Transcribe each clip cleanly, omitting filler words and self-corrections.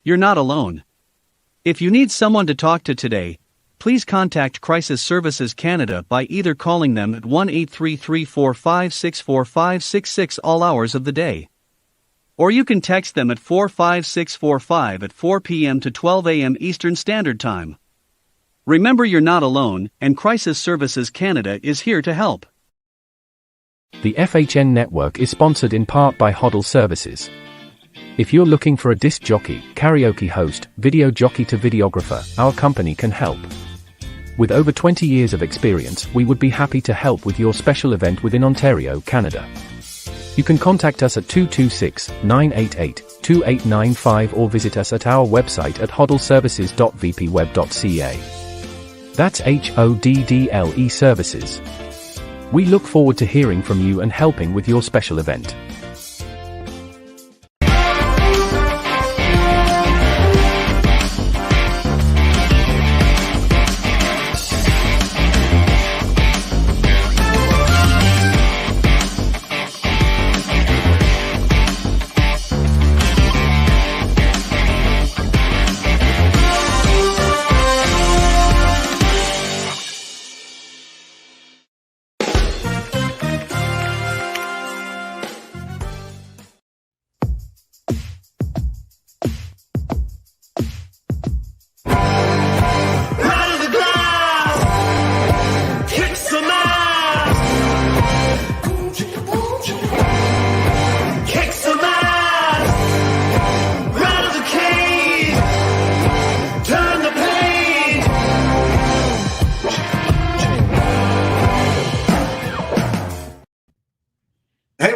you're not alone. If you need someone to talk to today, please contact Crisis Services Canada by either calling them at 1-833-456-4566 all hours of the day. Or you can text them at 45645 at 4 p.m. to 12 a.m. Eastern Standard Time. Remember, you're not alone, and Crisis Services Canada is here to help. The FHN network is sponsored in part by Hoddle Services. If you're looking for a disc jockey, karaoke host, video jockey to videographer, our company can help. With over 20 years of experience, we would be happy to help with your special event within Ontario, Canada. You can contact us at 226-988-2895 or visit us at our website at hoddleservices.vpweb.ca. That's HODDLE Services. We look forward to hearing from you and helping with your special event.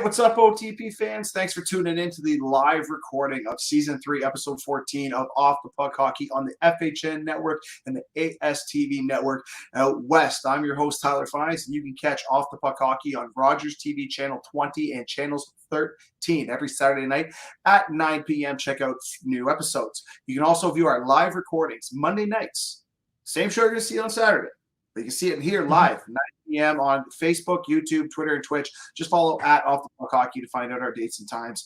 What's up, OTP fans? Thanks for tuning in to the live recording of Season 3, Episode 14 of Off the Puck Hockey on the FHN Network and the ASTV Network out west. I'm your host, Tyler Fines, and you can catch Off the Puck Hockey on Rogers TV Channel 20 and Channels 13 every Saturday night at 9 p.m. Check out new episodes. You can also view our live recordings Monday nights. Same show you're going to see on Saturday. But you can see it here live, 9 p.m. on Facebook, YouTube, Twitter, and Twitch. Just follow at Off the Puck Hockey to find out our dates and times.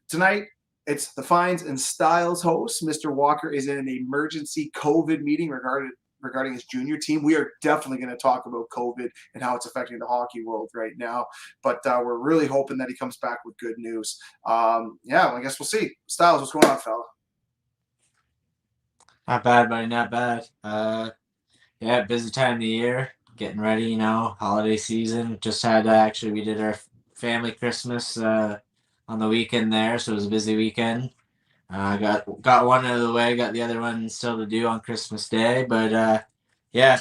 Tonight, it's the Fines and Styles host. Mr. Walker is in an emergency COVID meeting regarding his junior team. We are definitely going to talk about COVID and how it's affecting the hockey world right now. But we're really hoping that he comes back with good news. I guess we'll see. Styles, what's going on, fella? Not bad, buddy. Not bad. Busy time of the year. Getting ready, holiday season. Just had we did our family Christmas on the weekend there, so it was a busy weekend. Got one out of the way, got the other one still to do on Christmas Day, but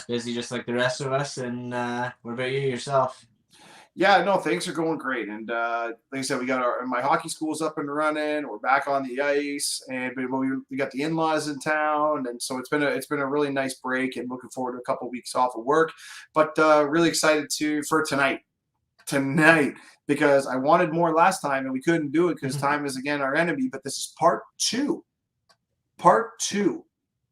busy just like the rest of us. And what about you yourself? Yeah, no, things are going great. And like I said, we got my hockey school's up and running. We're back on the ice, and we got the in-laws in town, and so it's been a really nice break. And looking forward to a couple of weeks off of work, but really excited for tonight, because I wanted more last time and we couldn't do it because time is again our enemy. But this is part two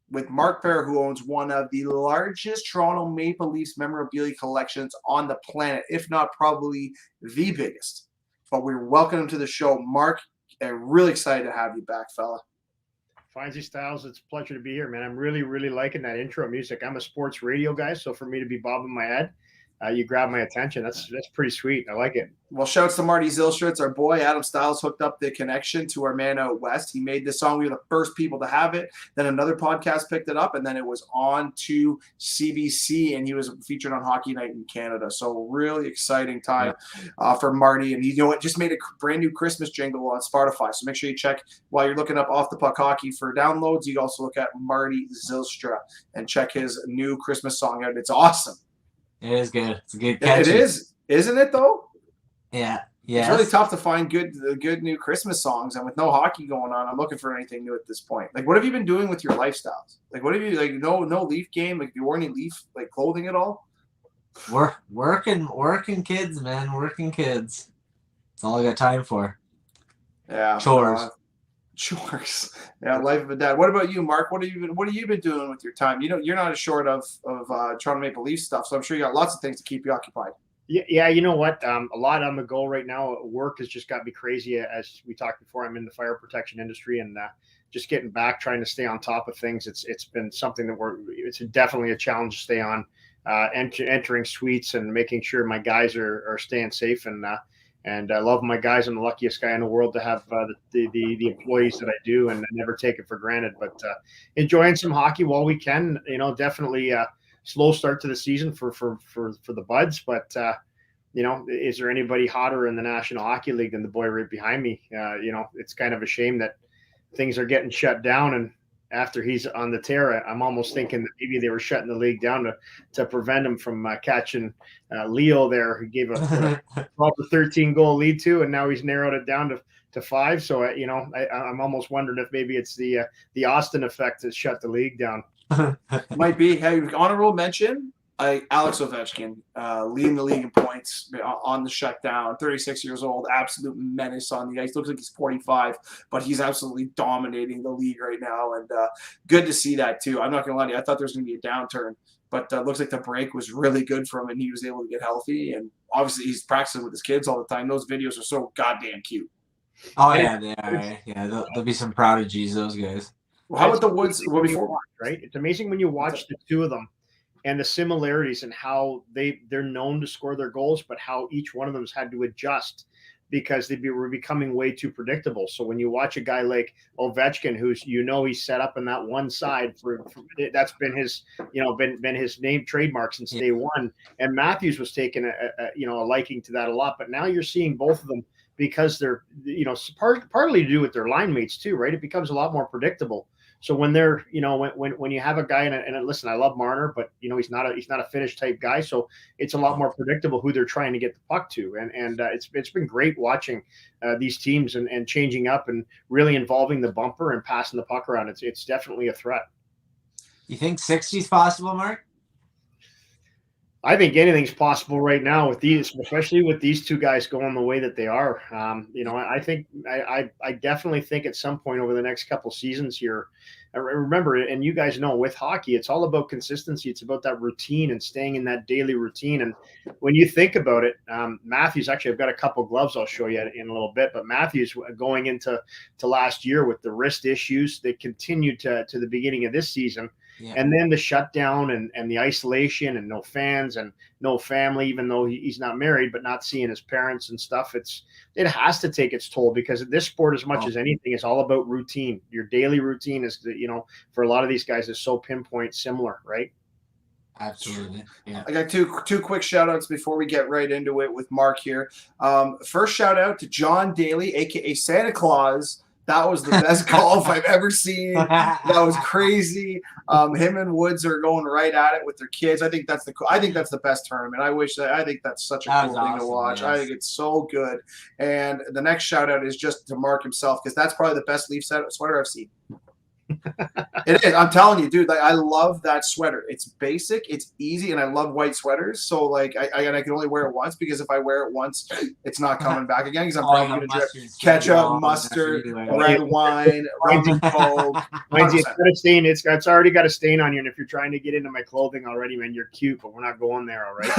with Mark Fera, who owns one of the largest Toronto Maple Leafs memorabilia collections on the planet, if not probably the biggest. But we're welcoming him to the show. Mark, I'm really excited to have you back, fella. Findsy Styles, it's a pleasure to be here, man. I'm really, really liking that intro music. I'm a sports radio guy, so for me to be bobbing my head, you grab my attention. That's pretty sweet. I like it. Well, shouts to Marty Zylstra. It's our boy Adam Styles hooked up the connection to our man out west. He made this song. We were the first people to have it. Then another podcast picked it up, and then it was on to CBC, and he was featured on Hockey Night in Canada. So really exciting time for Marty. And just made a brand new Christmas jingle on Spotify. So make sure you check while you're looking up Off the Puck Hockey for downloads. You can also look at Marty Zylstra and check his new Christmas song out. It's awesome. It is good. It's a good catchy. It is, isn't it though? Yeah. It's really tough to find good new Christmas songs, and with no hockey going on, I'm looking for anything new at this point. Like, what have you been doing with your lifestyles? Like, what have you no Leaf game? Like, do you wear any Leaf clothing at all? Working kids, man. Working kids. That's all I got time for. Yeah. Chores. Chores. Yeah, life of a dad. What about you, Mark? What have you been doing with your time? You're not as short of Toronto Maple Leaf stuff, so I'm sure you got lots of things to keep you occupied. Yeah, you know what? A lot on the go right now. Work has just got me crazy. As we talked before, I'm in the fire protection industry, and just getting back, trying to stay on top of things. It's been something that it's definitely a challenge to stay on. Entering suites and making sure my guys are staying safe, and I love my guys. I'm the luckiest guy in the world to have the employees that I do, and I never take it for granted. But enjoying some hockey while we can. Definitely. Slow start to the season for the Buds, but is there anybody hotter in the National Hockey League than the boy right behind me? It's kind of a shame that things are getting shut down, and after he's on the tear, I'm almost thinking that maybe they were shutting the league down to prevent him from catching Leo there, who gave a 12 to 13 goal lead to, and now he's narrowed it down to 5. So I'm almost wondering if maybe it's the Austin effect that shut the league down. Might be. Hey, honorable mention, Alex Ovechkin, leading the league in points on the shutdown. 36 years old, absolute menace on the ice. Looks like he's 45, but he's absolutely dominating the league right now. And good to see that too. I'm not gonna lie to you, I thought there was gonna be a downturn, but looks like the break was really good for him, and he was able to get healthy. And obviously, he's practicing with his kids all the time. Those videos are so goddamn cute. Oh yeah, they are. Yeah, there'll be some prodigies, those guys. Well, how about the Woods? Well, before, right? It's amazing when you watch the two of them and the similarities and how they're known to score their goals, but how each one of them has had to adjust because were becoming way too predictable. So when you watch a guy like Ovechkin, who's he's set up in that one side for that's been his been his name trademark since day one, and Matthews was taking a liking to that a lot. But now you're seeing both of them because they're partly to do with their line mates too, right? It becomes a lot more predictable. So when they're, when you have a guy and listen, I love Marner, but he's not a finish type guy. So it's a lot more predictable who they're trying to get the puck to. And it's been great watching these teams and changing up and really involving the bumper and passing the puck around. It's definitely a threat. You think 60 is possible, Mark? I think anything's possible right now with these, especially with these two guys going the way that they are. I think I definitely think at some point over the next couple seasons here, remember, and you guys know with hockey, it's all about consistency. It's about that routine and staying in that daily routine. And when you think about it, Matthews, actually, I've got a couple gloves I'll show you in a little bit, but Matthews going into last year with the wrist issues that continued to the beginning of this season. Yeah. And then the shutdown and the isolation and no fans and no family, even though he's not married, but not seeing his parents and stuff. It has to take its toll because this sport, as much as anything, is all about routine. Your daily routine is, for a lot of these guys is so pinpoint similar, right? Absolutely. Yeah. I got two quick shout outs before we get right into it with Mark here. First shout out to John Daly, aka Santa Claus. That was the best golf I've ever seen. That was crazy. Him and Woods are going right at it with their kids. I think that's the best tournament. I think that's such a cool thing to watch. Yes. I think it's so good. And the next shout out is just to Mark himself, because that's probably the best Leaf sweater I've seen. It is. I'm telling you, dude. Like, I love that sweater. It's basic, it's easy, and I love white sweaters. So like, I can only wear it once, because if I wear it once, it's not coming back again. Because I'm probably going to drip ketchup, mustard, red wine, rum and coke. It's already got a stain on you. And if you're trying to get into my clothing already, man, you're cute, but we're not going there, all right?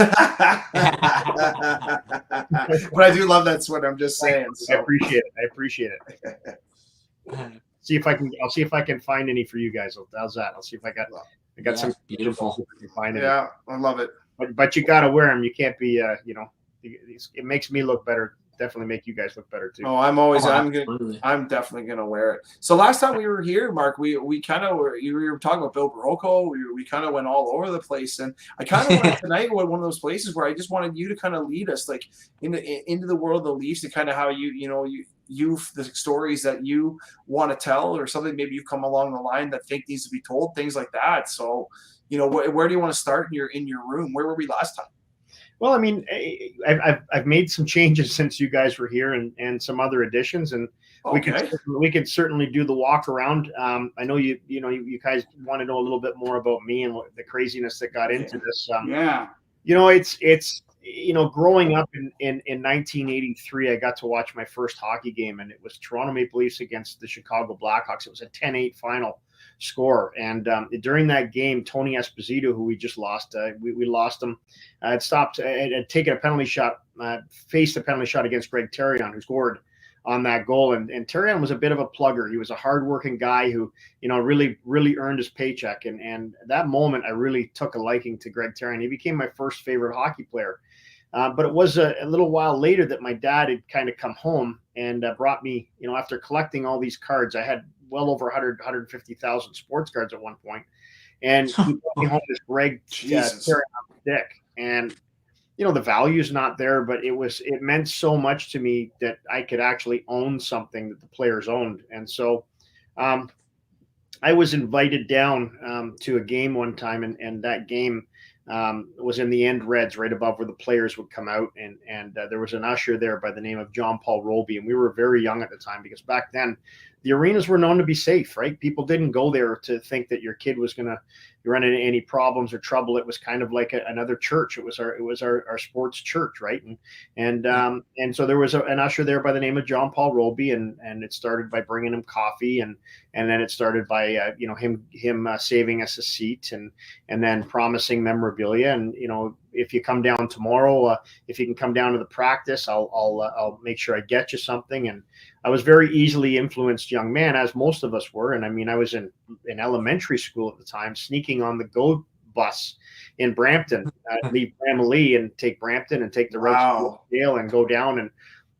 But I do love that sweater. I'm just saying. So. I appreciate it. I'll see if I can find any for you guys. How's that? I'll see if I got some beautiful. Yeah, I love it. But you got to wear them. You can't be, it makes me look better. Definitely make you guys look better too. Oh, I'm definitely gonna wear it. So last time we were here, Mark, we kind of were talking about Bill Barocco. We kind of went all over the place, and I kind of wanted tonight one of those places where I just wanted you to kind of lead us like into the world of the Leafs and kind of how the stories that you want to tell, or something maybe you've come along the line that think needs to be told, things like that. So, where do you want to start in your room? Where were we last time? Well, I mean, I've made some changes since you guys were here, and some other additions, and okay. we can certainly do the walk around. I know you guys want to know a little bit more about me and the craziness that got into this. growing up in 1983, I got to watch my first hockey game, and it was Toronto Maple Leafs against the Chicago Blackhawks. It was a 10-8 final score. And during that game, Tony Esposito, who we just lost, we lost him, had taken a penalty shot, faced a penalty shot against Greg Terrion, who scored on that goal. And Terrion was a bit of a plugger. He was a hardworking guy who, really earned his paycheck. And that moment, I really took a liking to Greg Terrion. He became my first favorite hockey player. But it was a little while later that my dad had kind of come home and brought me, after collecting all these cards. I had well over 150,000 sports cards at one point. And he brought me home this Greg Terrion stick. And the value's not there, but it meant so much to me that I could actually own something that the players owned. And so I was invited down to a game one time, and that game was in the End Reds, right above where the players would come out. And there was an usher there by the name of John Paul Roby. And we were very young at the time, because back then the arenas were known to be safe, right? People didn't go there to think that your kid was going to run into any problems or trouble. It was kind of like another church. It was our sports church, right? And so there was an usher there by the name of John Paul Roby, and it started by bringing him coffee, and then it started by him saving us a seat, and then promising memorabilia. And if you come down tomorrow, if you can come down to the practice, I'll make sure I get you something. And I was very easily influenced young man, as most of us were. And I mean, I was in elementary school at the time, sneaking on the GO bus in Brampton, leave Bramalea and take Brampton and take the road to Dale and go down.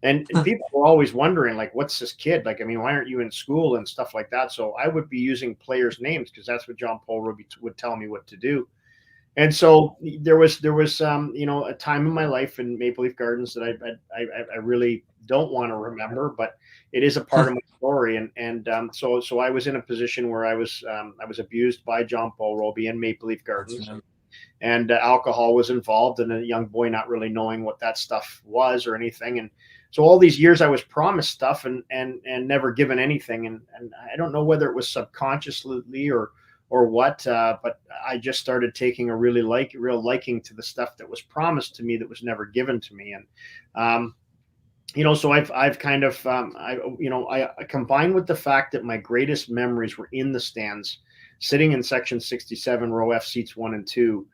And people were always wondering, like, what's this kid? Like, I mean, why aren't you in school and stuff like that? So I would be using players' names, because that's what John Paul Roby would tell me what to do. And so there was a time in my life in Maple Leaf Gardens that I really don't want to remember, but it is a part of my story. And so I was in a position where I was abused by John Paul Roby in Maple Leaf Gardens, and alcohol was involved, and a young boy not really knowing what that stuff was or anything. And so all these years I was promised stuff and never given anything. And I don't know whether it was subconsciously or what, but I just started taking a real liking to the stuff that was promised to me that was never given to me. And so I've kind of I combined with the fact that my greatest memories were in the stands, sitting in section 67, row F, seats 1 and 2.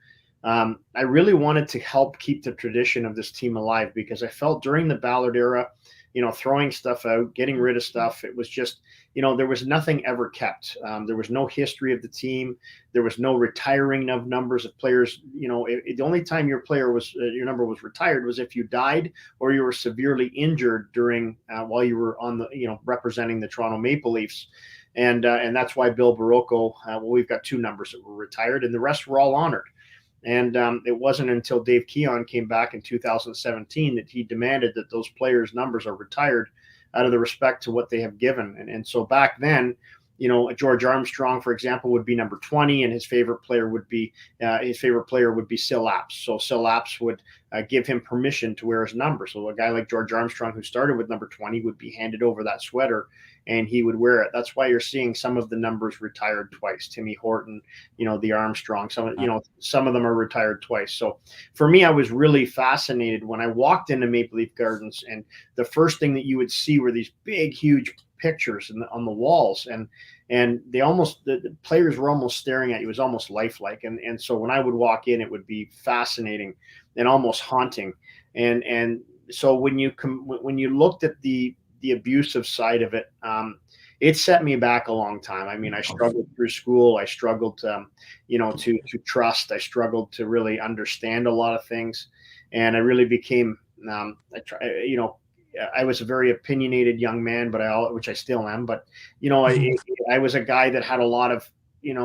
I really wanted to help keep the tradition of this team alive, because I felt during the Ballard era, throwing stuff out, getting rid of stuff, it was just, there was nothing ever kept. There was no history of the team. There was no retiring of numbers of players. The only time your number was retired was if you died or you were severely injured during while you were on the, representing the Toronto Maple Leafs. And that's why Bill Barocco, we've got 2 numbers that were retired, and the rest were all honored. And it wasn't until Dave Keon came back in 2017 that he demanded that those players' numbers are retired out of the respect to what they have given. And so back then, George Armstrong, for example, would be number 20, and his favorite player would be Sil Apps. So Sil Apps would give him permission to wear his number. So a guy like George Armstrong, who started with number 20, would be handed over that sweater, and he would wear it. That's why you're seeing some of the numbers retired twice. Timmy Horton, the Armstrong, some of them are retired twice. So for me, I was really fascinated when I walked into Maple Leaf Gardens, and the first thing that you would see were these big, huge pictures on the walls, and the players were almost staring at you. It was almost lifelike. And so when I would walk in, it would be fascinating and almost haunting. And so when you looked at the abusive side of it, it set me back a long time. I mean, I struggled through school. I struggled to trust. I struggled to really understand a lot of things. And I really became, I was a very opinionated young man, which I still am. But, I was a guy that had a lot of,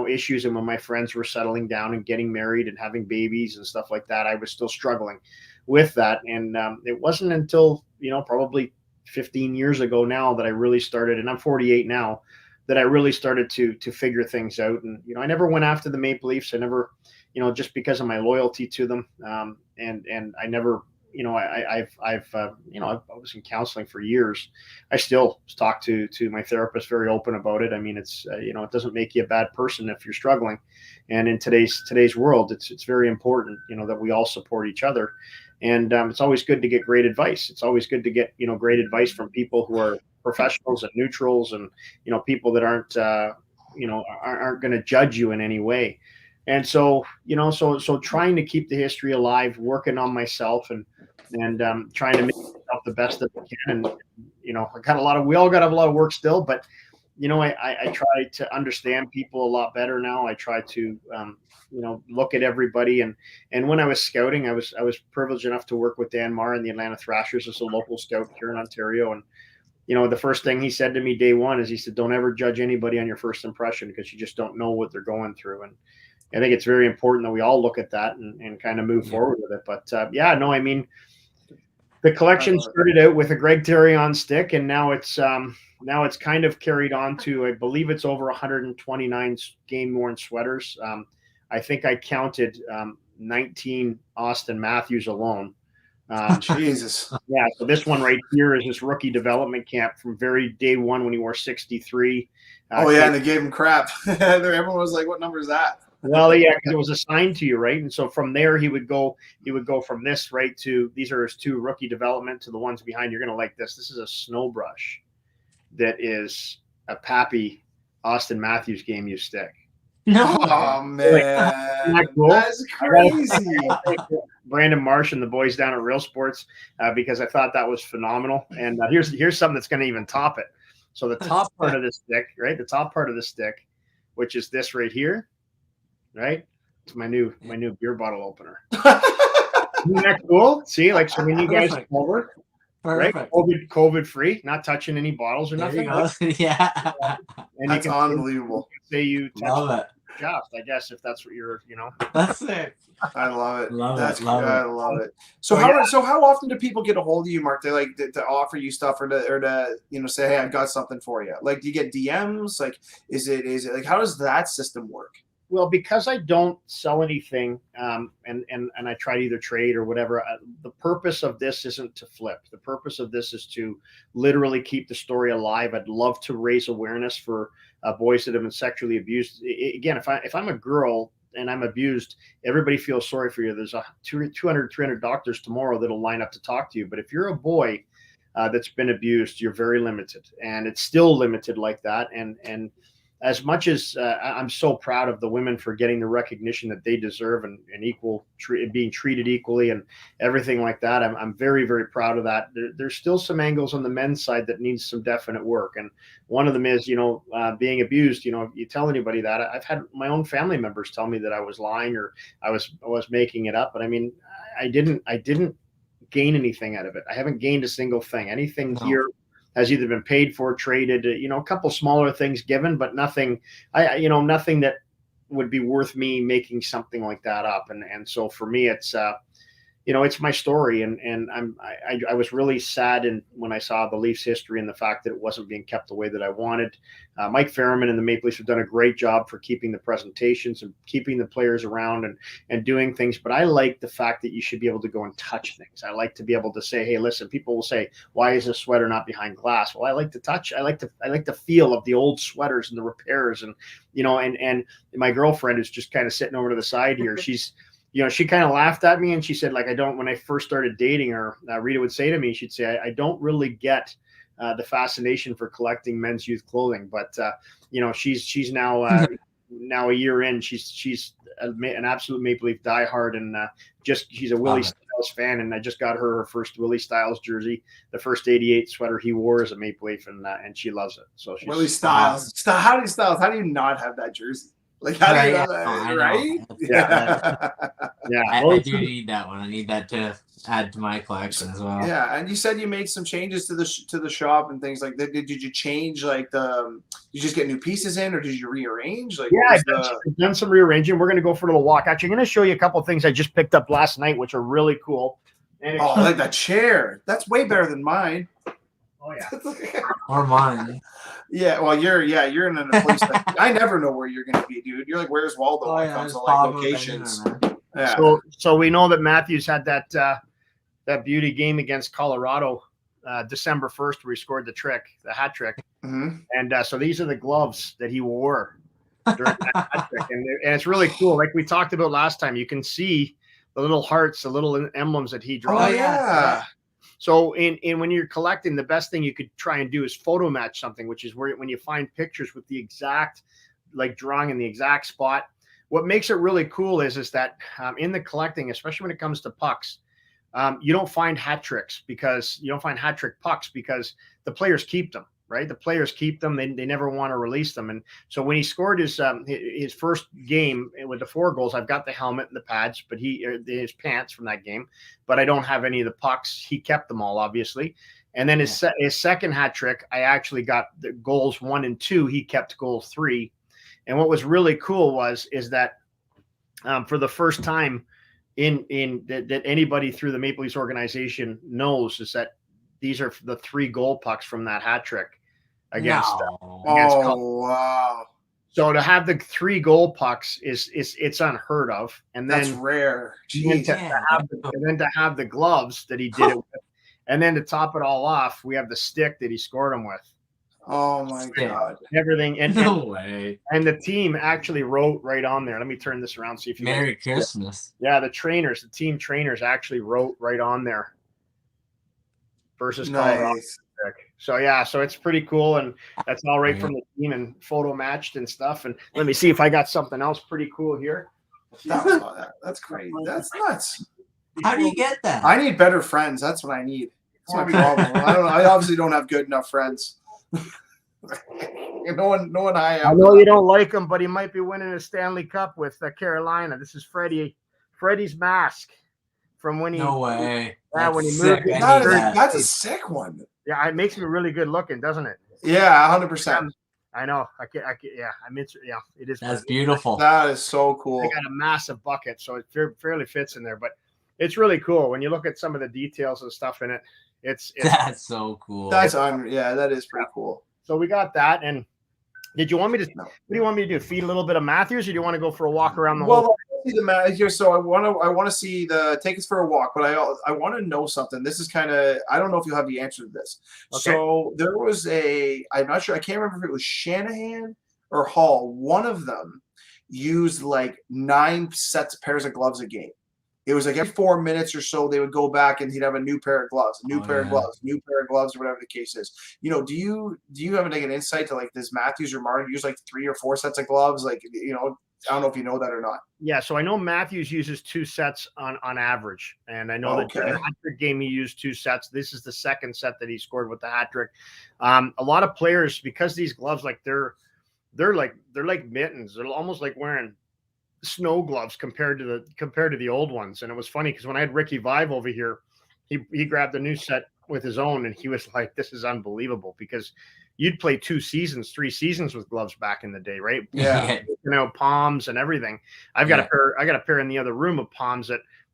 issues. And when my friends were settling down and getting married and having babies and stuff like that, I was still struggling with that. And it wasn't until, probably 15 years ago now that I really started, and I'm 48 now, that I really started to figure things out. And, I never went after the Maple Leafs. I never, just because of my loyalty to them. And I never I was in counseling for years. I still talk to my therapist, very open about it. I mean, it's it doesn't make you a bad person if you're struggling, and in today's world, it's very important that we all support each other, and it's always good to get great advice. It's always good to get great advice from people who are professionals and neutrals, and people that aren't going to judge you in any way. And so, so trying to keep the history alive, working on myself, and trying to make myself the best that I can. And we all got a lot of work still, but I try to understand people a lot better now. I try to look at everybody, and when I was scouting, I was privileged enough to work with Dan Marr and the Atlanta Thrashers as a local scout here in Ontario. And the first thing he said to me day one is, he said, "Don't ever judge anybody on your first impression, because you just don't know what they're going through." And I think it's very important that we all look at that and kind of move forward with it. But I mean, the collection started out with a Greg Terry on stick, and now it's kind of carried on to, I believe it's over 129 game worn sweaters. I think I counted 19 Austin Matthews alone. Jesus. Yeah. So this one right here is his rookie development camp from very day one when he wore 63. And they gave him crap. Everyone was like, "What number is that?" Well, yeah, because it was assigned to you, right? And so from there, he would go from this right to, these are his 2 rookie development, to the ones behind. You're going to like this. This is a snow brush that is a Pappy Austin Matthews game use stick. No. Oh, man. Isn't that cool? That's crazy. Brandon Marsh and the boys down at Real Sports, because I thought that was phenomenal. And here's something that's going to even top it. So the top part of this stick, right? The top part of the stick, which is this right here, right? It's my new beer bottle opener. Isn't that cool? See, like, so when you guys come over, right? COVID free, not touching any bottles or nothing. Yeah. And that's unbelievable. Say you love it. Shaft, I guess, if that's what you're, That's it. I love it. Love I love it. So how often do people get a hold of you, Mark? They like to offer you stuff or to say, "Hey, I've got something for you." Like, do you get DMs? Like, is it like, how does that system work? Well, because I don't sell anything, and I try to either trade or whatever, the purpose of this isn't to flip. The purpose of this is to literally keep the story alive. I'd love to raise awareness for boys that have been sexually abused. Again, if I'm a girl and I'm abused, everybody feels sorry for you. There's 200, 300 doctors tomorrow that'll line up to talk to you. But if you're a boy that's been abused, you're very limited, and it's still limited like that. And as much as I'm so proud of the women for getting the recognition that they deserve and being treated equally and everything like that, I'm very, very proud of that. There's still some angles on the men's side that needs some definite work. And one of them is, being abused. If you tell anybody that, I've had my own family members tell me that I was lying or I was making it up. But I mean, I didn't gain anything out of it. I haven't gained a single thing. Anything here has either been paid for, traded, a couple smaller things given, but nothing, nothing that would be worth me making something like that up. And so for me, it's, it's my story. And I was really sad when I saw the Leafs history and the fact that it wasn't being kept the way that I wanted. Mike Fera and the Maple Leafs have done a great job for keeping the presentations and keeping the players around and doing things. But I like the fact that you should be able to go and touch things. I like to be able to say, "Hey, listen," people will say, "Why is this sweater not behind glass?" Well, I like to touch. I like the feel of the old sweaters and the repairs. And, and my girlfriend is just kind of sitting over to the side here. She's, she kind of laughed at me and she said, like, when I first started dating her, Rita would say to me, she'd say, I don't really get the fascination for collecting men's youth clothing, but she's now a year in, she's an absolute Maple Leaf diehard, and she's a Willie Styles fan, and I just got her first Willie Styles jersey, the first '88 sweater he wore as a Maple Leaf, and she loves it. So she's Willie Styles. How do you not have that jersey? Like, how do you know that, right? Yeah. I do need that one. I need that to add to my collection as well. Yeah, and you said you made some changes to the shop and things like that. Did you change, like, you just get new pieces in, or did you rearrange? Like, I've done some rearranging. We're going to go for a little walk. Actually, I'm going to show you a couple of things I just picked up last night, which are really cool. And I like that chair. That's way better than mine. Oh yeah. Or mine. Yeah, well, you're in a place that I never know where you're going to be, dude. You're like, where's Waldo when it comes to, like, locations? Yeah. So we know that Matthews had that beauty game against Colorado, December 1st, where he scored the hat trick. Mm-hmm. And so these are the gloves that he wore during that hat trick. And it's really cool. Like we talked about last time, you can see the little hearts, the little emblems that he draws. Oh, yeah. So when you're collecting, the best thing you could try and do is photo match something, which is when you find pictures with the exact, like drawing in the exact spot. What makes it really cool is that in the collecting, especially when it comes to pucks, you don't find hat tricks because you don't find hat trick pucks because the players keep them, right? The players keep them. They never want to release them. And so when he scored his first game with the 4 goals, I've got the helmet and the pads, but his pants from that game, but I don't have any of the pucks. He kept them all, obviously. And then his second hat trick, I actually got the goals 1 and 2. He kept goal 3. And what was really cool is that for the first time that anybody through the Maple Leafs organization knows is that these are the 3 goal pucks from that hat trick against wow. So to have the 3 goal pucks it's unheard of. And then that's rare. And then to have the gloves that he did it with. And then to top it all off, we have the stick that he scored them with. Oh my God. Everything. And No way. And the team actually wrote right on there. Let me turn this around, see if you Merry Christmas. Yeah, the team trainers actually wrote right on there. Versus Colorado. Nice. So yeah, so it's pretty cool, and that's all right from the team and photo matched and stuff. And let me see if I got something else pretty cool here. That's crazy. That's nuts. How do you get that? I need better friends. That's what I need. That's my problem. I don't know. I obviously don't have good enough friends. No one I know you don't like him, but he might be winning a Stanley Cup with Carolina. This is Freddie's mask from when he. No way. Yeah, when he moved. That's a sick one. Yeah, it makes me really good looking, doesn't it? Yeah, 100%. I know. Yeah, it is. That's beautiful. That is so cool. I got a massive bucket, so it fairly fits in there. But it's really cool when you look at some of the details and stuff in it. It's that's so cool. That is pretty cool. So we got that. And did you want me to? What do you want me to do? Feed a little bit of Matthews, or do you want to go for a walk around the whole? See the here, so I want to see take us for a walk, but I want to know something. This is kind of, I don't know if you'll have the answer to this. Okay. So there was I'm not sure, I can't remember if it was Shanahan or Hall. One of them used like 9 pairs of gloves a game. It was like every 4 minutes or so they would go back and he'd have a new pair of gloves, new pair of gloves, or whatever the case is. You know, do you have like an insight to like this Matthews or Martin use like 3 or 4 sets of gloves? Like, you know, I don't know if you know that or not. Yeah, so I know Matthews uses 2 sets on average, and I know that in the hat trick game he used 2 sets. This is the second set that he scored with the hat trick. A lot of players, because these gloves, like they're like mittens. They're almost like wearing snow gloves compared to the old ones. And it was funny because when I had Ricky Vive over here, he grabbed a new set with his own, and he was like, "This is unbelievable," because you'd play 2 seasons, 3 seasons with gloves back in the day, right? Yeah. You know, palms and everything. I got a pair in the other room of palms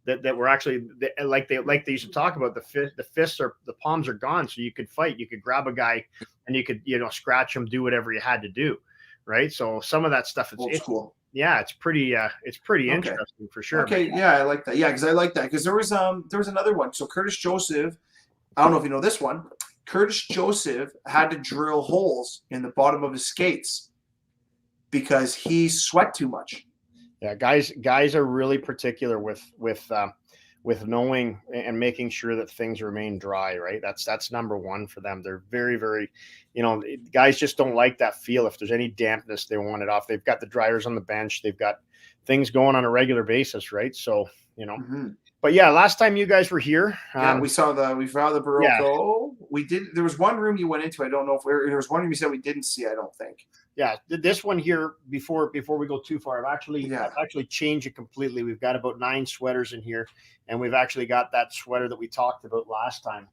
that were actually like they used to talk about. The palms are gone, so you could fight. You could grab a guy and you could, you know, scratch him, do whatever you had to do, right? So some of that stuff it's cool. Yeah, it's pretty interesting for sure. Okay, yeah, I like that. Yeah, because I like that because there was another one. So Curtis Joseph, I don't know if you know this one. Curtis Joseph had to drill holes in the bottom of his skates because he sweat too much. Yeah, guys are really particular with knowing and making sure that things remain dry, right? That's number one for them. They're very, very, you know, guys just don't like that feel. If there's any dampness, they want it off. They've got the dryers on the bench. They've got things going on a regular basis, right? So, you know. Mm-hmm. But yeah, last time you guys were here, we found the Barocco. Yeah. There was one room you went into. I don't know if there was one room you said we didn't see. I don't think. Yeah, this one here before we go too far, I've actually changed it completely. We've got about 9 sweaters in here, and we've actually got that sweater that we talked about last time.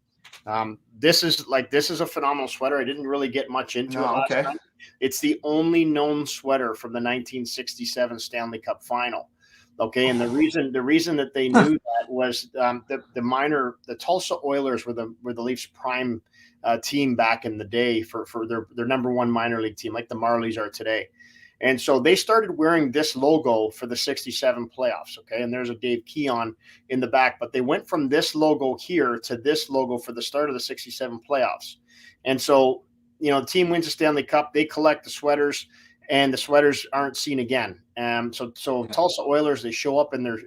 This is a phenomenal sweater. I didn't really get much into it last time. It's the only known sweater from the 1967 Stanley Cup Final. Okay, and the reason that they knew that was the Tulsa Oilers were the Leafs' prime team back in the day for their number 1 minor league team, like the Marlies are today. And so they started wearing this logo for the 67 playoffs. Okay. And there's a Dave Keon in the back, but they went from this logo here to this logo for the start of the 67 playoffs. And so, the team wins the Stanley Cup. They collect the sweaters, and the sweaters aren't seen again. So Tulsa Oilers, they show up in their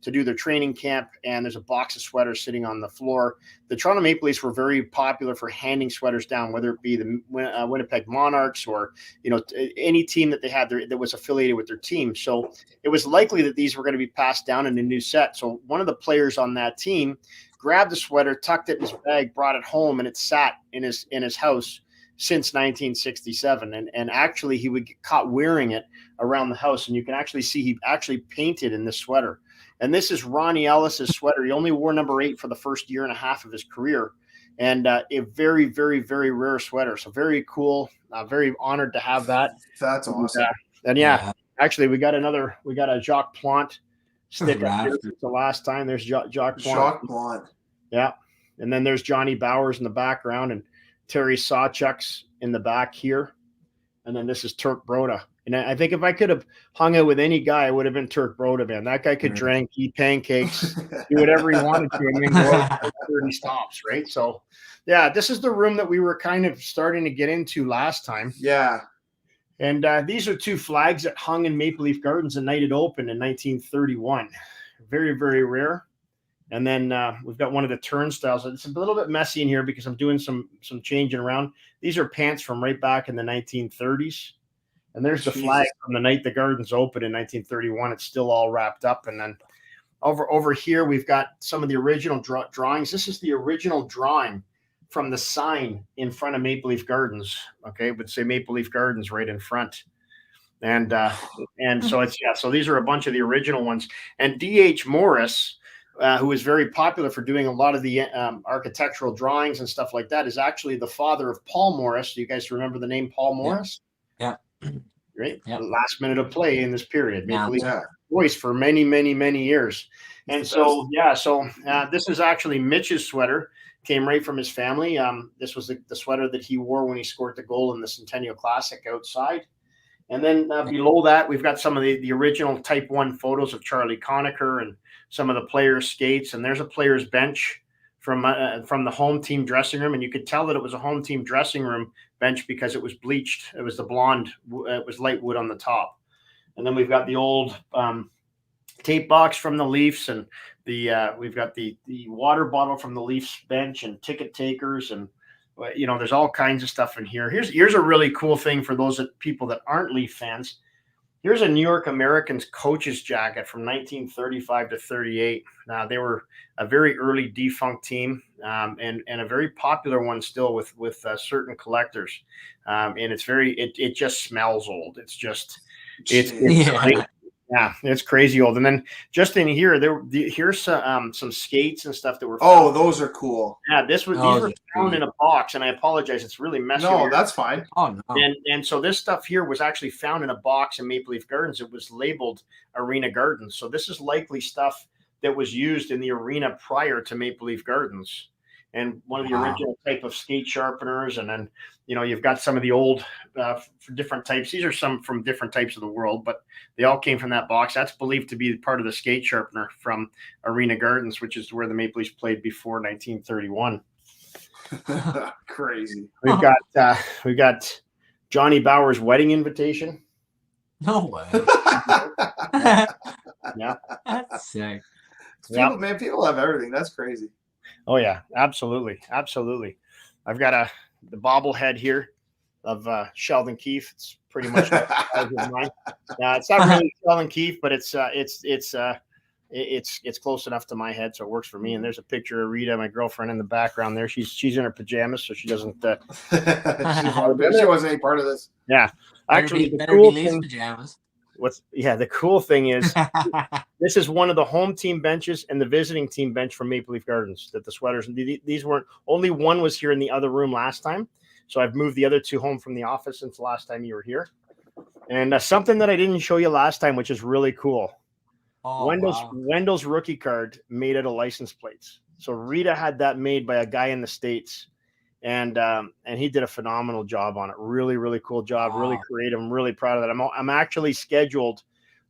to do their training camp, and there's a box of sweaters sitting on the floor. The Toronto Maple Leafs were very popular for handing sweaters down, whether it be the Winnipeg Monarchs or any team that they had there that was affiliated with their team. So it was likely that these were going to be passed down in a new set. So one of the players on that team grabbed the sweater, tucked it in his bag, brought it home, and it sat in his house since 1967. And actually he would get caught wearing it around the house. And you can actually see he actually painted in this sweater. And this is Ronnie Ellis's sweater. He only wore number 8 for the first year and a half of his career. And a very, very, very rare sweater. So very cool. Very honored to have that. That's awesome. And actually we got a Jacques Plante stick up here. The last time there's Jacques Plante. Yeah. And then there's Johnny Bauer's in the background and Terry Sawchuk's in the back here. And then this is Turk Broda. And I think if I could have hung out with any guy, it would have been Turk Broda, man. That guy could drink, eat pancakes, do whatever he wanted to, and then go out for 30 stops, right? So, yeah, this is the room that we were kind of starting to get into last time. Yeah. And these are 2 flags that hung in Maple Leaf Gardens the night it opened in 1931. Very, very rare. And then we've got one of the turnstiles. It's a little bit messy in here because I'm doing some changing around. These are pants from right back in the 1930s. And there's the flag from the night the Gardens opened in 1931. It's still all wrapped up. And then over here, we've got some of the original drawings. This is the original drawing from the sign in front of Maple Leaf Gardens. Okay, it would say Maple Leaf Gardens right in front. And so so these are a bunch of the original ones. And D.H. Morris, who was very popular for doing a lot of the architectural drawings and stuff like that, is actually the father of Paul Morris. Do you guys remember the name Paul Morris? Yeah. Right. Yep. The last minute of play in this period. Yeah. Voice for many, many, many years. And so, this is actually Mitch's sweater. Came right from his family. This was the sweater that he wore when he scored the goal in the Centennial Classic outside. And then below that, we've got some of the original Type 1 photos of Charlie Conacher and some of the players' skates. And there's a player's bench from the home team dressing room. And you could tell that it was a home team dressing room bench because it was bleached. It was the blonde. It was light wood on the top. And then we've got the old tape box from the Leafs. And we've got the water bottle from the Leafs bench and ticket takers. And there's all kinds of stuff in here. Here's a really cool thing for those people that aren't Leaf fans. Here's a New York Americans coach's jacket from 1935 to 38. Now they were a very early defunct team, and a very popular one still with certain collectors. And it just smells old. It's crazy old. And then just in here, here's some skates and stuff that were found. Oh, those are cool. Yeah, these were found in a box, and I apologize, it's really messy. No, that's fine. Oh no. And so this stuff here was actually found in a box in Maple Leaf Gardens. It was labeled Arena Gardens. So this is likely stuff that was used in the arena prior to Maple Leaf Gardens. And one of the original type of skate sharpeners. And then, you've got some of the old for different types. These are some from different types of the world, but they all came from that box. That's believed to be part of the skate sharpener from Arena Gardens, which is where the Maple Leafs played before 1931. Crazy. We've got Johnny Bauer's wedding invitation. No way. Yeah. That's sick. People have everything. That's crazy. Oh yeah, absolutely. I've got the bobblehead here of Sheldon Keefe. It's pretty much mine. It's not really Sheldon Keefe, but it's close enough to my head, so it works for me. And there's a picture of Rita, my girlfriend, in the background there. She's in her pajamas, so she doesn't. She wasn't any part of this. Yeah, actually, the cool thing is this is one of the home team benches and the visiting team bench from Maple Leaf Gardens. That the sweaters, these weren't, only one was here in the other room last time, so I've moved the other 2 home from the office since the last time you were here. And something that I didn't show you last time, which is really cool. Wendell's rookie card made out of license plates. So Rita had that made by a guy in the States, and he did a phenomenal job on it. Really, really cool job. Wow. Really creative. I'm really proud of that. I'm actually scheduled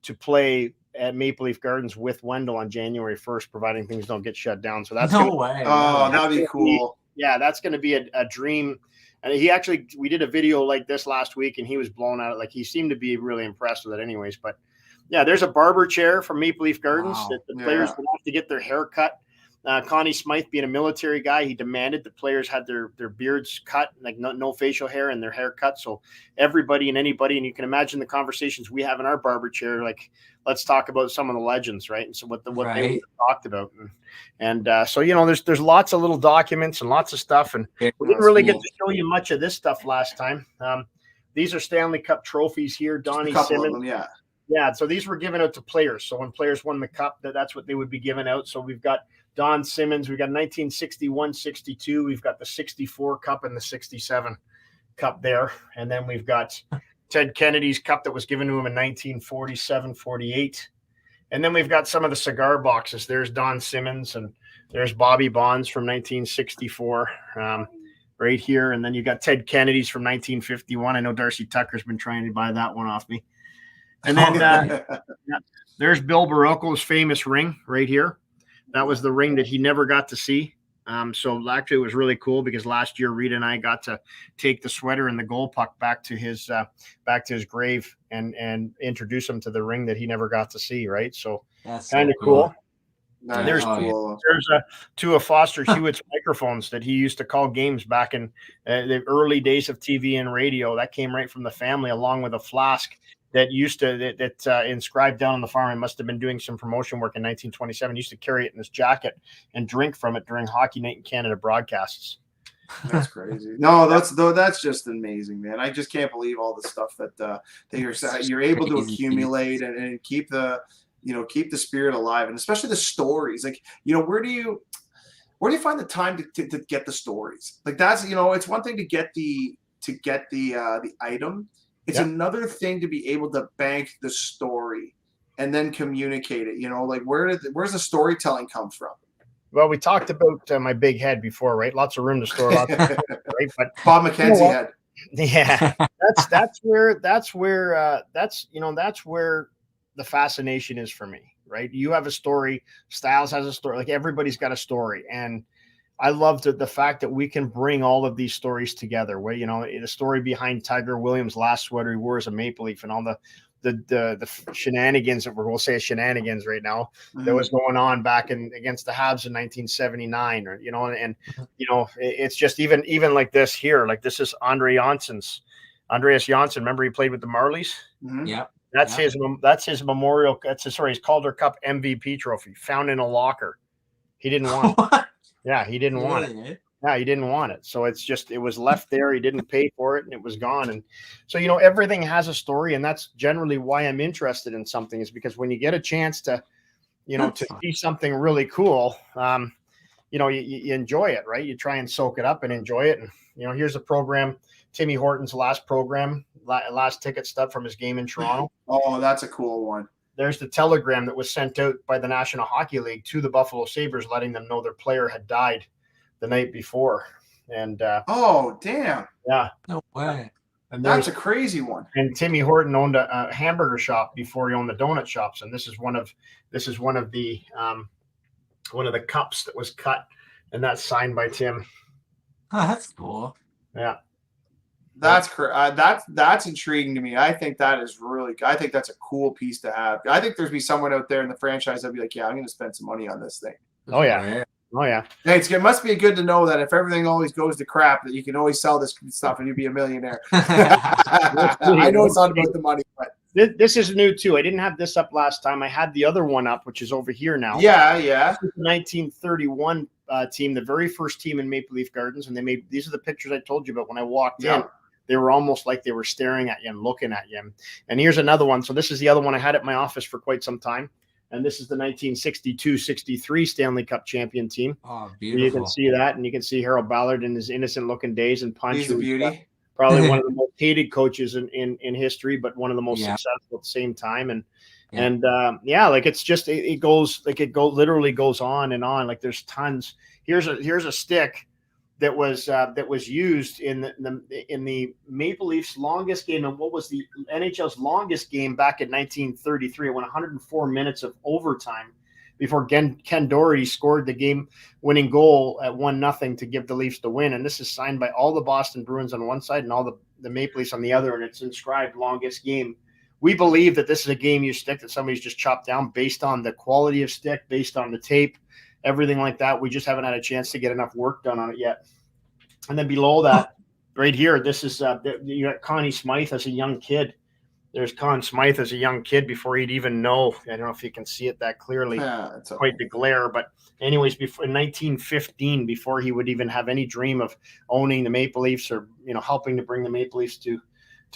to play at Maple Leaf Gardens with Wendell on January 1st, providing things don't get shut down. So that's No way. Oh, really? that'd be cool. Yeah, that's going to be a dream. And we did a video like this last week, and he was blown out. Like, he seemed to be really impressed with it anyways. But yeah, there's a barber chair from Maple Leaf Gardens Wow. that the players would have to get their hair cut. Connie Smythe, being a military guy, he demanded the players had their beards cut, like no facial hair, and their hair cut. So everybody and anybody, and you can imagine the conversations we have in our barber chair. Like, let's talk about some of the legends, right? And so what they talked about, and so there's lots of little documents and lots of stuff, and we didn't really get to show you much of this stuff last time. These are Stanley Cup trophies here, Donnie Simmons. Yeah, so these were given out to players. So when players won the cup, that's what they would be given out. So we've got Don Simmons, we've got 1961-62, we've got the 64 cup and the 67 cup there. And then we've got Ted Kennedy's cup that was given to him in 1947-48. And then we've got some of the cigar boxes. There's Don Simmons, and there's Bobby Bonds from 1964 right here. And then you've got Ted Kennedy's from 1951. I know Darcy Tucker's been trying to buy that one off me. And then there's Bill Barocco's famous ring right here. That was the ring that he never got to see. So actually it was really cool because last year Rita and I got to take the sweater and the goal puck back to his grave and introduce him to the ring that he never got to see. Right. So that's kind of cool. There's two of Foster Hewitt's microphones that he used to call games back in the early days of TV and radio. That came right from the family, along with a flask that inscribed down on the farm. He must have been doing some promotion work in 1927. He used to carry it in his jacket and drink from it during Hockey Night in Canada broadcasts. That's crazy. No, that's just amazing, man. I just can't believe all the stuff that you're able to accumulate and keep the spirit alive, and especially the stories. Like, where do you find the time to get the stories? Like, that's, it's one thing to get the item. It's another thing to be able to bank the story and then communicate it. Like, where's the storytelling come from? Well, we talked about my big head before, right? Lots of room to store lots of stories, right? But Bob McKenzie head. Yeah, that's where the fascination is for me, right? You have a story, Styles has a story, like everybody's got a story, and I loved the fact that we can bring all of these stories together. Where the story behind Tiger Williams' last sweater he wore as a Maple Leaf, and all the shenanigans that we'll say shenanigans right now that was going on back against the Habs in 1979, or it's just even like this here. Like, this is Andreas Janssen. Remember, he played with the Marlies. Mm-hmm. Yeah. That's his memorial. His Calder Cup MVP trophy, found in a locker. He didn't want it. Yeah, he didn't want it. Yeah, he didn't want it. So it was left there. He didn't pay for it, and it was gone. And so, everything has a story, and that's generally why I'm interested in something, is because when you get a chance to see something really cool, you enjoy it, right? You try and soak it up and enjoy it. And, here's a program, Timmy Horton's last ticket stub from his game in Toronto. Oh, that's a cool one. There's the telegram that was sent out by the National Hockey League to the Buffalo Sabres, letting them know their player had died the night before. And oh, damn. Yeah. No way. And that's a crazy one. And Timmy Horton owned a hamburger shop before he owned the donut shops. And this is one of the cups that was cut, and that's signed by Tim. Oh, that's cool. Yeah. That's that's intriguing to me. I think that's a cool piece to have. I think there's be someone out there in the franchise that'd be like, yeah, I'm going to spend some money on this thing. Oh yeah. Oh yeah. Hey, it must be good to know that if everything always goes to crap, that you can always sell this stuff and you'd be a millionaire. I know it's not about the money, but this is new too. I didn't have this up last time. I had the other one up, which is over here now. Yeah. This is the 1931 team, the very first team in Maple Leaf Gardens, and these are the pictures I told you about when I walked in. They were almost like they were staring at you and looking at you. And here's another one. So this is the other one I had at my office for quite some time. And this is the 1962-63 Stanley Cup champion team. Oh, beautiful. You can see that, and you can see Harold Ballard in his innocent-looking days and Punch. He's a beauty. Probably one of the most hated coaches in history, but one of the most successful at the same time. And like it's just it literally goes on and on. Like there's tons. Here's a stick that was used in the Maple Leafs' longest game, and what was the NHL's longest game back in 1933. It went 104 minutes of overtime before Ken Doherty scored the game-winning goal at 1-0 to give the Leafs the win. And this is signed by all the Boston Bruins on one side and all the Maple Leafs on the other, and it's inscribed longest game. We believe that this is a game-used stick that somebody's just chopped down based on the quality of stick, based on the tape, everything like that. We just haven't had a chance to get enough work done on it yet. And then below that, right here, this is you got Connie Smythe as a young kid. There's Conn Smythe as a young kid before he'd even know. I don't know if you can see it that clearly. Yeah, it's quite the glare. But anyways, before in 1915, before he would even have any dream of owning the Maple Leafs or helping to bring the Maple Leafs to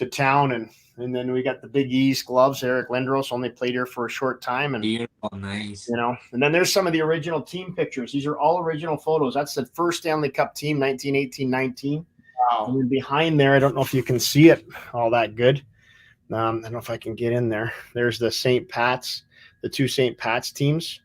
town, and then we got the Big E's gloves. Eric Lindros only played here for a short time, and beautiful, nice. And then there's some of the original team pictures. These are all original photos. That's the first Stanley Cup team, 1918-19. Wow. And then behind there, I don't know if you can see it all that good. I don't know if I can get in there. There's the St. Pat's, the two St. Pat's teams.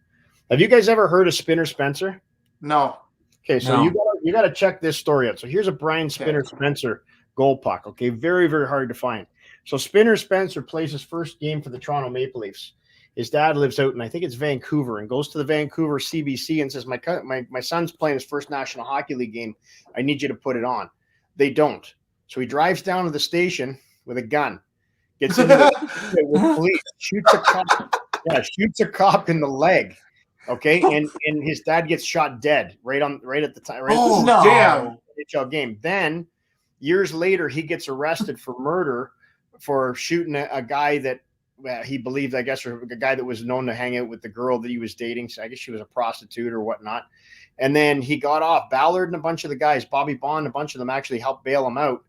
Have you guys ever heard of Spinner Spencer? No. Okay, so you got to check this story out. So here's a Brian Spinner Spencer goal puck. Okay, very, very hard to find. So Spinner Spencer plays his first game for the Toronto Maple Leafs. His dad lives out in, I think it's Vancouver, and goes to the Vancouver CBC and says, my son's playing his first National Hockey League game. I need you to put it on. They don't. So he drives down to the station with a gun. Gets into with police, shoots a cop in the leg. Okay, and his dad gets shot dead right at the time. Damn! NHL game. Then years later, he gets arrested for murder for shooting a guy that he believed, I guess, or a guy that was known to hang out with the girl that he was dating. So I guess she was a prostitute or whatnot. And then he got off. Ballard and a bunch of the guys, Bobby Bond, a bunch of them actually helped bail him out.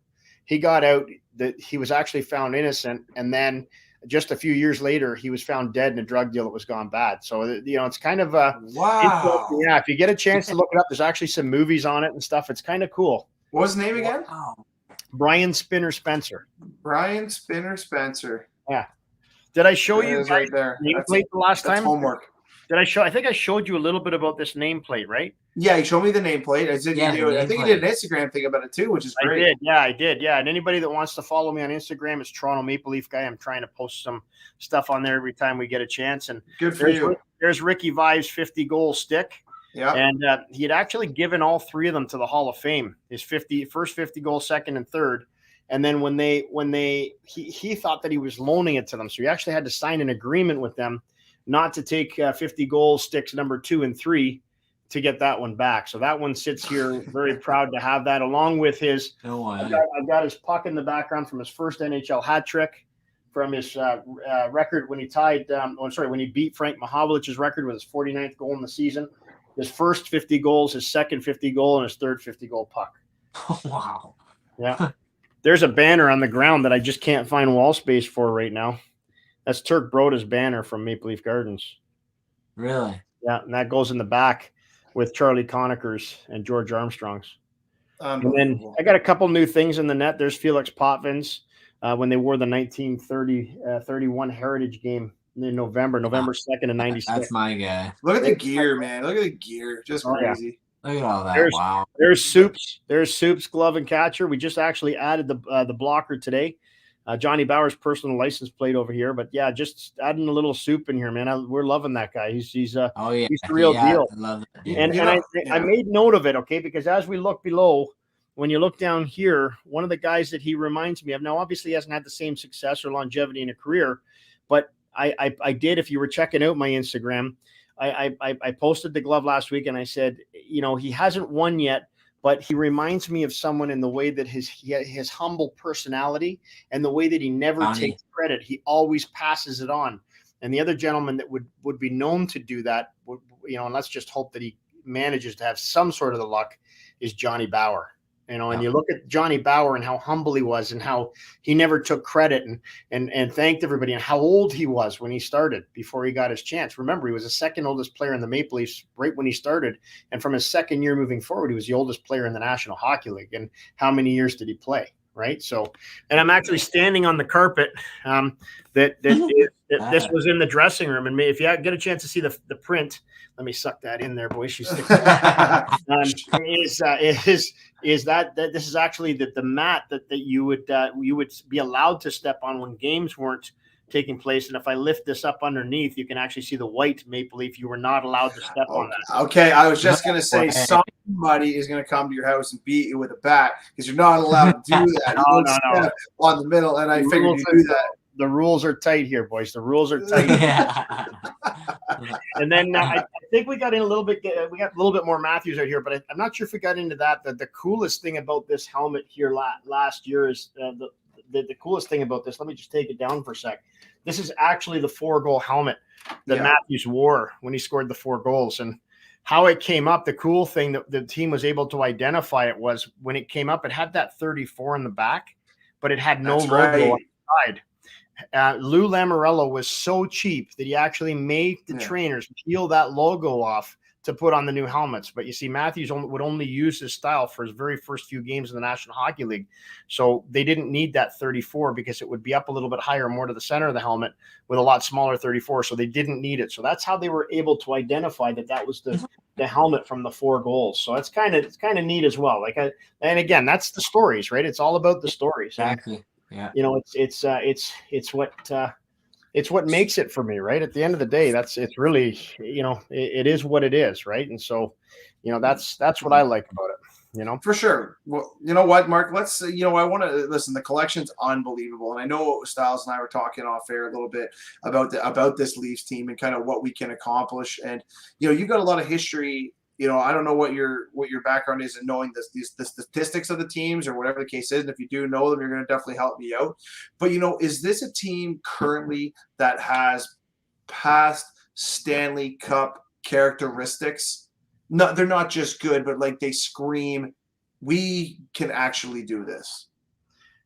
He got out. That he was actually found innocent, and then just a few years later, he was found dead in a drug deal that was gone bad. So it's kind of wow. Yeah, if you get a chance to look it up, there's actually some movies on it and stuff. It's kind of cool. What was his name again? Wow. Brian Spinner Spencer. Brian Spinner Spencer. Yeah. Did I show you right there nameplate the last time? Homework. I think I showed you a little bit about this nameplate, right? Yeah, you showed me the nameplate. I think you did an Instagram thing about it too, which is great. I did. Yeah, and anybody that wants to follow me on Instagram is Toronto Maple Leaf Guy. I'm trying to post some stuff on there every time we get a chance. And good for you. There's Ricky Vive's 50-goal stick. Yeah, and he had actually given all three of them to the Hall of Fame. His first 50-goal, second and third. And then when he thought that he was loaning it to them, so he actually had to sign an agreement with them not to take 50-goal sticks number 2 and 3 to get that one back. So that one sits here. Very proud to have that, along with his. I've got his puck in the background from his first NHL hat trick, from his record when he when he beat Frank Mahovlich's record with his 49th goal in the season. His first 50 goals, his second 50 goal, and his third 50-goal puck. Oh, wow. Yeah. There's a banner on the ground that I just can't find wall space for right now. That's Turk Broda's banner from Maple Leaf Gardens. Really? Yeah, and that goes in the back with Charlie Conacher's and George Armstrong's. And then I got a couple new things in the net. There's Felix Potvin's when they wore the 31 Heritage game in November 2nd of 96. That's my guy. Look at the gear, man. Look at the gear. Just crazy. Yeah. Look at all that. Wow. There's Soup's glove and catcher. We just actually added the blocker today. Johnny Bauer's personal license plate over here, but yeah, just adding a little Soup in here, man. We're loving that guy. He's the real deal. I love it. And I made note of it, okay, because as we look below, when you look down here, one of the guys that he reminds me of, now obviously he hasn't had the same success or longevity in a career, but I did, if you were checking out my Instagram, I posted the glove last week and I said, he hasn't won yet, but he reminds me of someone in the way that his humble personality and the way that he never takes credit. He always passes it on. And the other gentleman that would be known to do that, and let's just hope that he manages to have some sort of the luck, is Johnny Bauer. And you look at Johnny Bauer and how humble he was and how he never took credit and thanked everybody and how old he was when he started before he got his chance. Remember, he was the second oldest player in the Maple Leafs right when he started. And from his second year moving forward, he was the oldest player in the National Hockey League. And how many years did he play? right? So, and I'm actually standing on the carpet this was in the dressing room. And if you get a chance to see the print, let me suck that in there, boy. She's is that this is actually the mat that you would be allowed to step on when games weren't taking place. And if I lift this up underneath, you can actually see the white maple leaf. You were not allowed to step on that. Okay, I was just going to say somebody is going to come to your house and beat you with a bat because you're not allowed to do that. No. On the middle, and I figured you do that. The rules are tight here, boys. The rules are tight. And then I think we got in a little bit. We got a little bit more Matthews right here, but I'm not sure if we got into that. The coolest thing about this helmet here last year is the coolest thing about this. Let me just take it down for a sec. This is actually the 4-goal helmet that Matthews wore when he scored the 4 goals. And how it came up, the cool thing that the team was able to identify it was when it came up, it had that 34 in the back, but it had no logo on the side. Lou Lamoriello was so cheap that he actually made the trainers peel that logo off to put on the new helmets. But you see, Matthews would only use his style for his very first few games in the National Hockey League. So they didn't need that 34 because it would be up a little bit higher, more to the center of the helmet with a lot smaller 34. So they didn't need it. So that's how they were able to identify that was the helmet from the 4 goals. So it's kind of neat as well. And again, that's the stories, right? It's all about the stories. Exactly. Yeah. It's what makes it for me, right? At the end of the day, it's really, it is what it is, right? And so, that's what I like about it, For sure. Well, you know what, Mark, let's, I want to listen, the collection's unbelievable. And I know Styles and I were talking off air a little bit about this Leafs team and kind of what we can accomplish. And, you've got a lot of history. I don't know what your background is in knowing the statistics of the teams or whatever the case is. And if you do know them, you're going to definitely help me out. But, is this a team currently that has past Stanley Cup characteristics? No, they're not just good, but they scream, we can actually do this.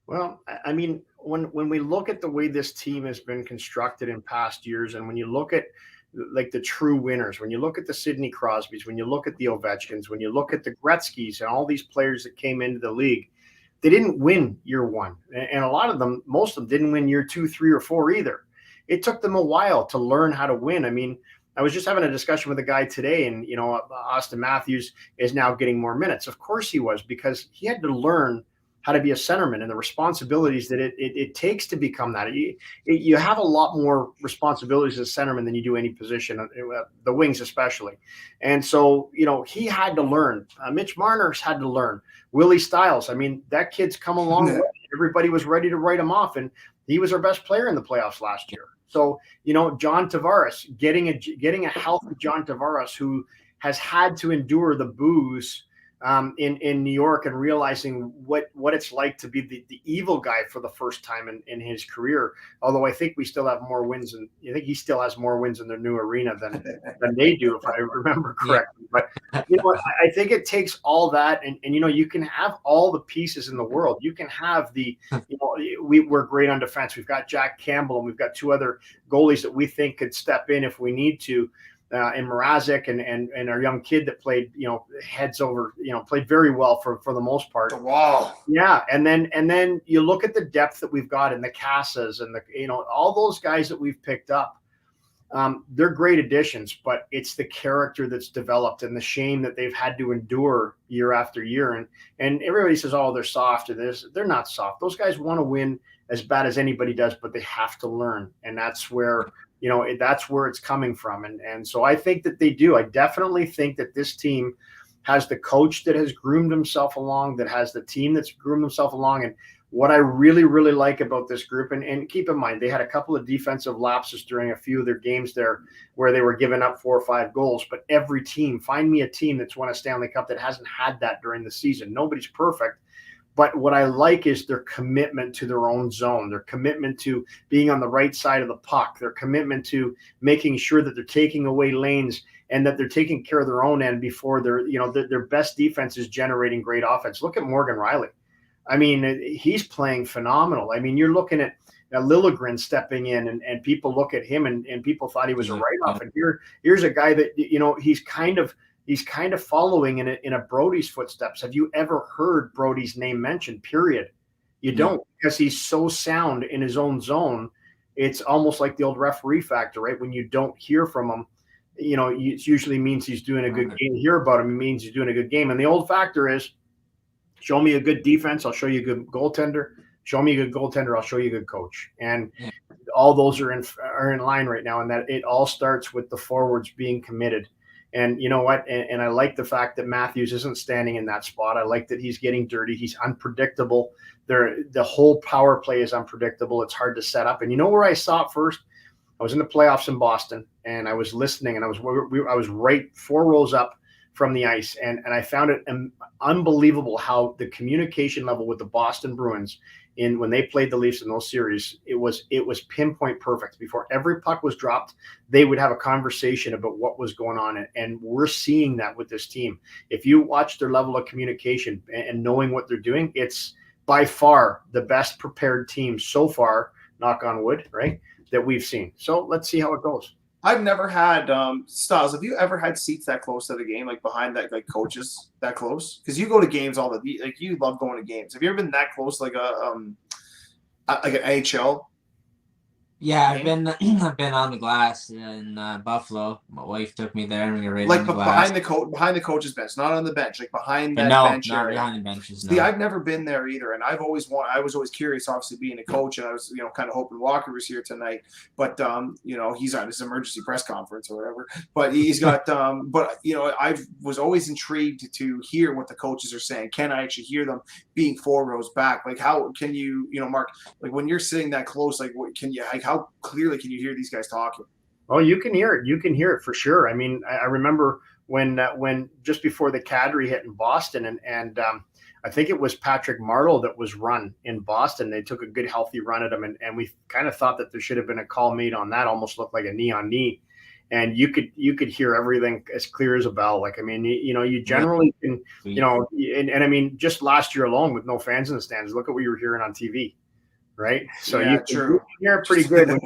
Well, I mean, when we look at the way this team has been constructed in past years, and when you look at the true winners, when you look at the Sidney Crosbys, when you look at the Ovechkins, when you look at the Gretzkys and all these players that came into the league, they didn't win year 1. And a lot of them, most of them didn't win year 2, 3, or 4 either. It took them a while to learn how to win. I mean, I was just having a discussion with a guy today, and, Austin Matthews is now getting more minutes. Of course he was, because he had to learn how to be a centerman and the responsibilities that it takes to become that. You have a lot more responsibilities as a centerman than you do any position, the wings especially. And so, he had to learn. Mitch Marner's had to learn. Willie Styles, I mean, that kid's come a long way. Everybody was ready to write him off, and he was our best player in the playoffs last year. So, John Tavares, getting a healthy John Tavares who has had to endure the boos in New York and realizing what it's like to be the evil guy for the first time in his career. Although I think we still have more wins, and I think he still has more wins in their new arena than they do, if I remember correctly. But I think it takes all that, and you can have all the pieces in the world. You can have we're great on defense. We've got Jack Campbell, and we've got 2 other goalies that we think could step in if we need to. And Mrazek and our young kid that played, heads over, played very well for the most part. Wow. Yeah. And then you look at the depth that we've got in the Casas and all those guys that we've picked up. They're great additions, but it's the character that's developed and the shame that they've had to endure year after year. And everybody says, oh, they're soft. They're not soft. Those guys want to win as bad as anybody does, but they have to learn. And that's where, that's where it's coming from. And so I think that they do. I definitely think that this team has the coach that has groomed himself along, that has the team that's groomed himself along. And what I really, really like about this group, and keep in mind, they had a couple of defensive lapses during a few of their games there where they were giving up 4 or 5 goals. But every team, find me a team that's won a Stanley Cup that hasn't had that during the season. Nobody's perfect. But what I like is their commitment to their own zone, their commitment to being on the right side of the puck, their commitment to making sure that they're taking away lanes and that they're taking care of their own end before their best defense is generating great offense. Look at Morgan Reilly. I mean, he's playing phenomenal. I mean, you're looking at Liljegren stepping in, and people look at him and people thought he was a write-off. And here's a guy that, he's kind of following in a Brody's footsteps. Have you ever heard Brody's name mentioned, period? You don't, because he's so sound in his own zone. It's almost like the old referee factor, right? When you don't hear from him, it usually means he's doing a good game. You hear about him, it means he's doing a good game. And the old factor is, show me a good defense, I'll show you a good goaltender. Show me a good goaltender, I'll show you a good coach. And all those are in line right now, and that it all starts with the forwards being committed. And you know what? And I like the fact that Matthews isn't standing in that spot. I like that he's getting dirty. He's unpredictable. The whole power play is unpredictable. It's hard to set up. And you know where I saw it first? I was in the playoffs in Boston, and I was listening, and I was right 4 rows up from the ice, and I found it unbelievable how the communication level with the Boston Bruins when they played the Leafs in those series, it was pinpoint perfect. Before every puck was dropped, they would have a conversation about what was going on, and we're seeing that with this team. If you watch their level of communication and knowing what they're doing, it's by far the best prepared team so far, knock on wood, right, that we've seen. So let's see how it goes. I've never had Styles. Have you ever had seats that close to the game, like behind that, like coaches that close? Because you go to games you love going to games. Have you ever been that close, like an NHL? Yeah, I've been on the glass in Buffalo. My wife took me there, and we were right like on the glass. behind the coach's bench, not on the bench, like behind that No, bench not area. behind the benches. No. See, I've never been there either, and I was always curious, obviously being a coach, and I was kind of hoping Walker was here tonight, but he's on his emergency press conference or whatever. But he's got I was always intrigued to hear what the coaches are saying. Can I actually hear them being 4 rows back? Like, how can you, Mark, like when you're sitting that close, like what can you, like how clearly can you hear these guys talking? Oh, you can hear it. You can hear it for sure. I mean, I remember when just before the Kadri hit in Boston, and I think it was Patrick Marleau that was run in Boston. They took a good, healthy run at him, and we kind of thought that there should have been a call made on that. Almost looked like a knee on knee, and you could hear everything as clear as a bell. Like, I mean, you generally can, and I mean, just last year alone with no fans in the stands, look at what you were hearing on TV. Right. So you can hear it pretty good when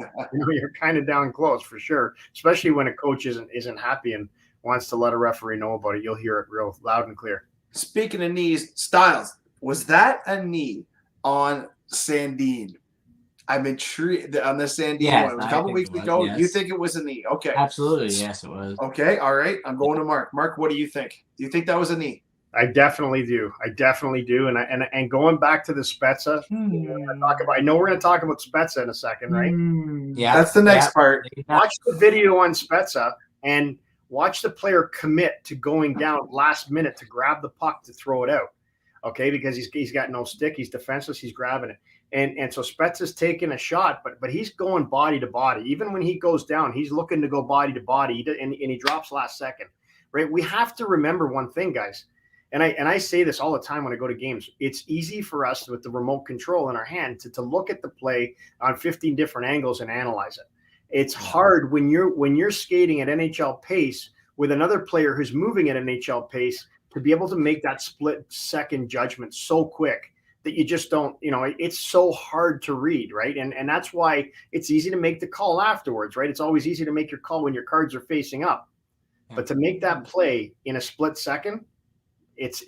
you're kind of down close, for sure. Especially when a coach isn't happy and wants to let a referee know about it. You'll hear it real loud and clear. Speaking of knees, Styles, was that a knee on Sandin? I'm intrigued on the Sandin one. It was a couple weeks ago. Yes. You think it was a knee? Okay. Absolutely. Yes, it was. Okay. All right. I'm going to Mark. Mark, what do you think? Do you think that was a knee? I definitely do. And going back to the Spezza, I know we're going to talk about Spezza in a second, right? Yeah, that's the next part. Watch the video on Spezza and watch the player commit to going down last minute to grab the puck to throw it out. Okay, because he's got no stick, he's defenseless, he's grabbing it, and so Spezza's taking a shot, but he's going body to body. Even when he goes down, he's looking to go body to body, and he drops last second. Right? We have to remember one thing, guys. And I say this all the time when I go to games. It's easy for us with the remote control in our hand to look at the play on 15 different angles and analyze it. It's hard when you're skating at NHL pace with another player who's moving at NHL pace to be able to make that split second judgment so quick that you just don't, it's so hard to read, right? And that's why it's easy to make the call afterwards, right? It's always easy to make your call when your cards are facing up. But to make that play in a split second, it's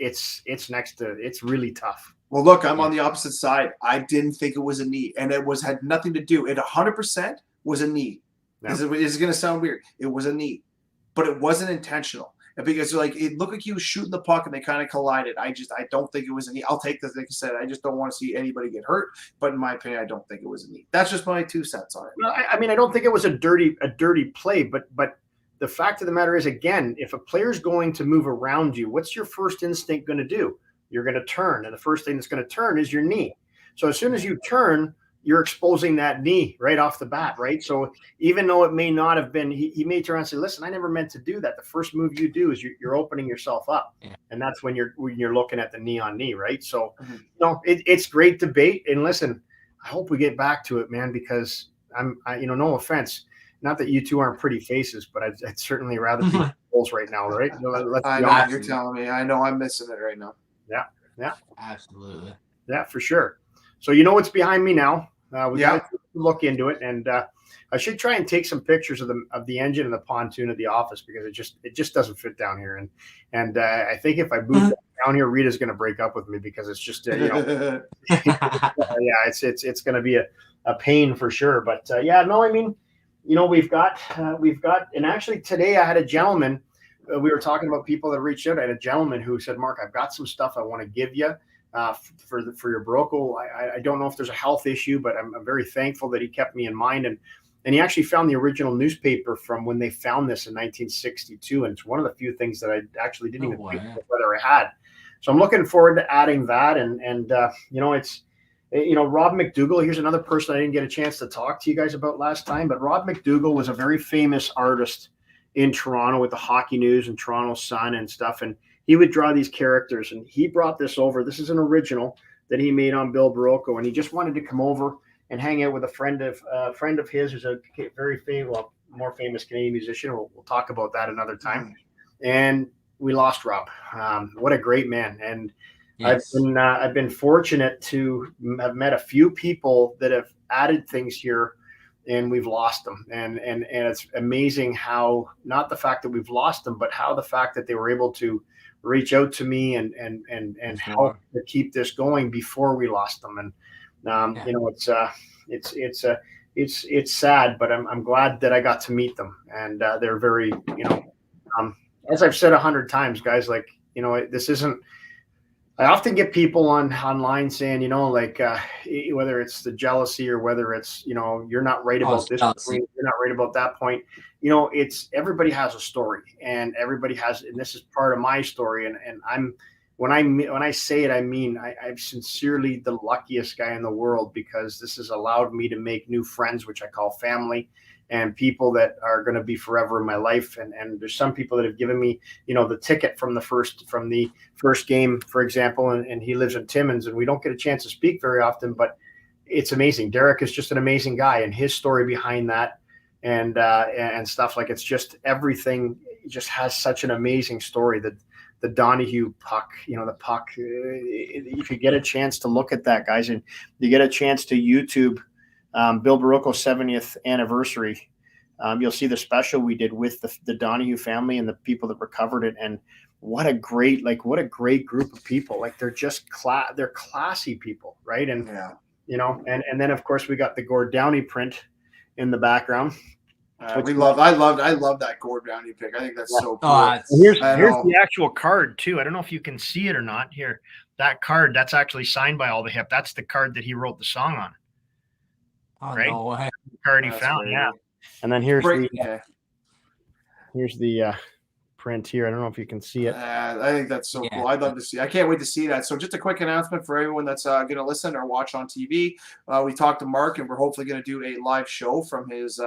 really tough. Well, look, I'm on the opposite side. I didn't think it was a knee, and it had nothing to do. It 100% was a knee. No. This is going to sound weird. It was a knee, but it wasn't intentional. And because it looked like he was shooting the puck and they kind of collided. I don't think it was a knee. I'll take this. Like I said, I just don't want to see anybody get hurt. But in my opinion, I don't think it was a knee. That's just my 2 cents on it. Well, I mean, I don't think it was a dirty play, but the fact of the matter is, again, if a player's going to move around you, what's your first instinct going to do? You're going to turn, and the first thing that's going to turn is your knee. So as soon as you turn, you're exposing that knee right off the bat, right? So even though it may not have been, he may turn around and say, listen, I never meant to do that. The first move you do is you're opening yourself up. Yeah. And that's when you're looking at the knee on knee, right? So, it's great debate. And listen, I hope we get back to it, man, because no offense. Not that you two aren't pretty faces, but I'd certainly rather be goals right now, right? I know you're telling me. I know I'm missing it right now. Yeah. Absolutely. Yeah, for sure. So you know what's behind me now. We got to look into it, and I should try and take some pictures of the engine and the pontoon of the office because it just doesn't fit down here. And I think if I move that down here, Rita's going to break up with me because it's just yeah, it's going to be a pain for sure. But no, I mean, we've got, and actually today I had a gentleman. We were talking about people that reached out. I had a gentleman who said, Mark, I've got some stuff I want to give you for your broco. I don't know if there's a health issue, but I'm very thankful that he kept me in mind. And he actually found the original newspaper from when they found this in 1962. And it's one of the few things that I actually didn't even think whether I had. So I'm looking forward to adding that. And it's, Rob Mcdougall, here's another person I didn't get a chance to talk to you guys about last time, but Rob Mcdougall was a very famous artist in Toronto with the Hockey News and Toronto Sun and stuff. And he would draw these characters, and he brought this over. This is an original that he made on Bill Barocco, and he just wanted to come over and hang out with a friend of his who's a very more famous Canadian musician. We'll talk about that another time. And we lost Rob. What a great man. And yes. I've been fortunate to have met a few people that have added things here, and we've lost them. And it's amazing how, not the fact that we've lost them, but how the fact that they were able to reach out to me and help to keep this going before we lost them. And it's sad, but I'm glad that I got to meet them. And they're very, as I've said 100 times, guys, like, this isn't. I often get people online saying, whether it's the jealousy or whether it's, you're not right about this point, you're not right about that point. It's everybody has a story, and everybody has, and this is part of my story. And when I say it, I mean, I'm sincerely the luckiest guy in the world, because this has allowed me to make new friends, which I call family, and people that are going to be forever in my life. And there's some people that have given me, the ticket from the first game, for example, and he lives in Timmins, and we don't get a chance to speak very often, but it's amazing. Derek is just an amazing guy, and his story behind that and stuff, like, it's just everything just has such an amazing story. That the Donahue puck, the puck, if you get a chance to look at that, guys, and you get a chance to YouTube Bill Barocco's 70th anniversary, you'll see the special we did with the Donahue family and the people that recovered it. And what a great group of people. Like, they're just they're classy people, right? And and then of course we got the Gord Downey print in the background. I love that Gord Downey pick. I think that's so cool. Here's the actual card too. I don't know if you can see it or not. Here, that card, that's actually signed by All the Hip. That's the card that he wrote the song on. Oh, right? No way. The card he found, yeah. And then here's the print here. I don't know if you can see it. I think that's so cool. I'd love to see. I can't wait to see that. So just a quick announcement for everyone that's going to listen or watch on TV. We talked to Mark, and we're hopefully going to do a live show from his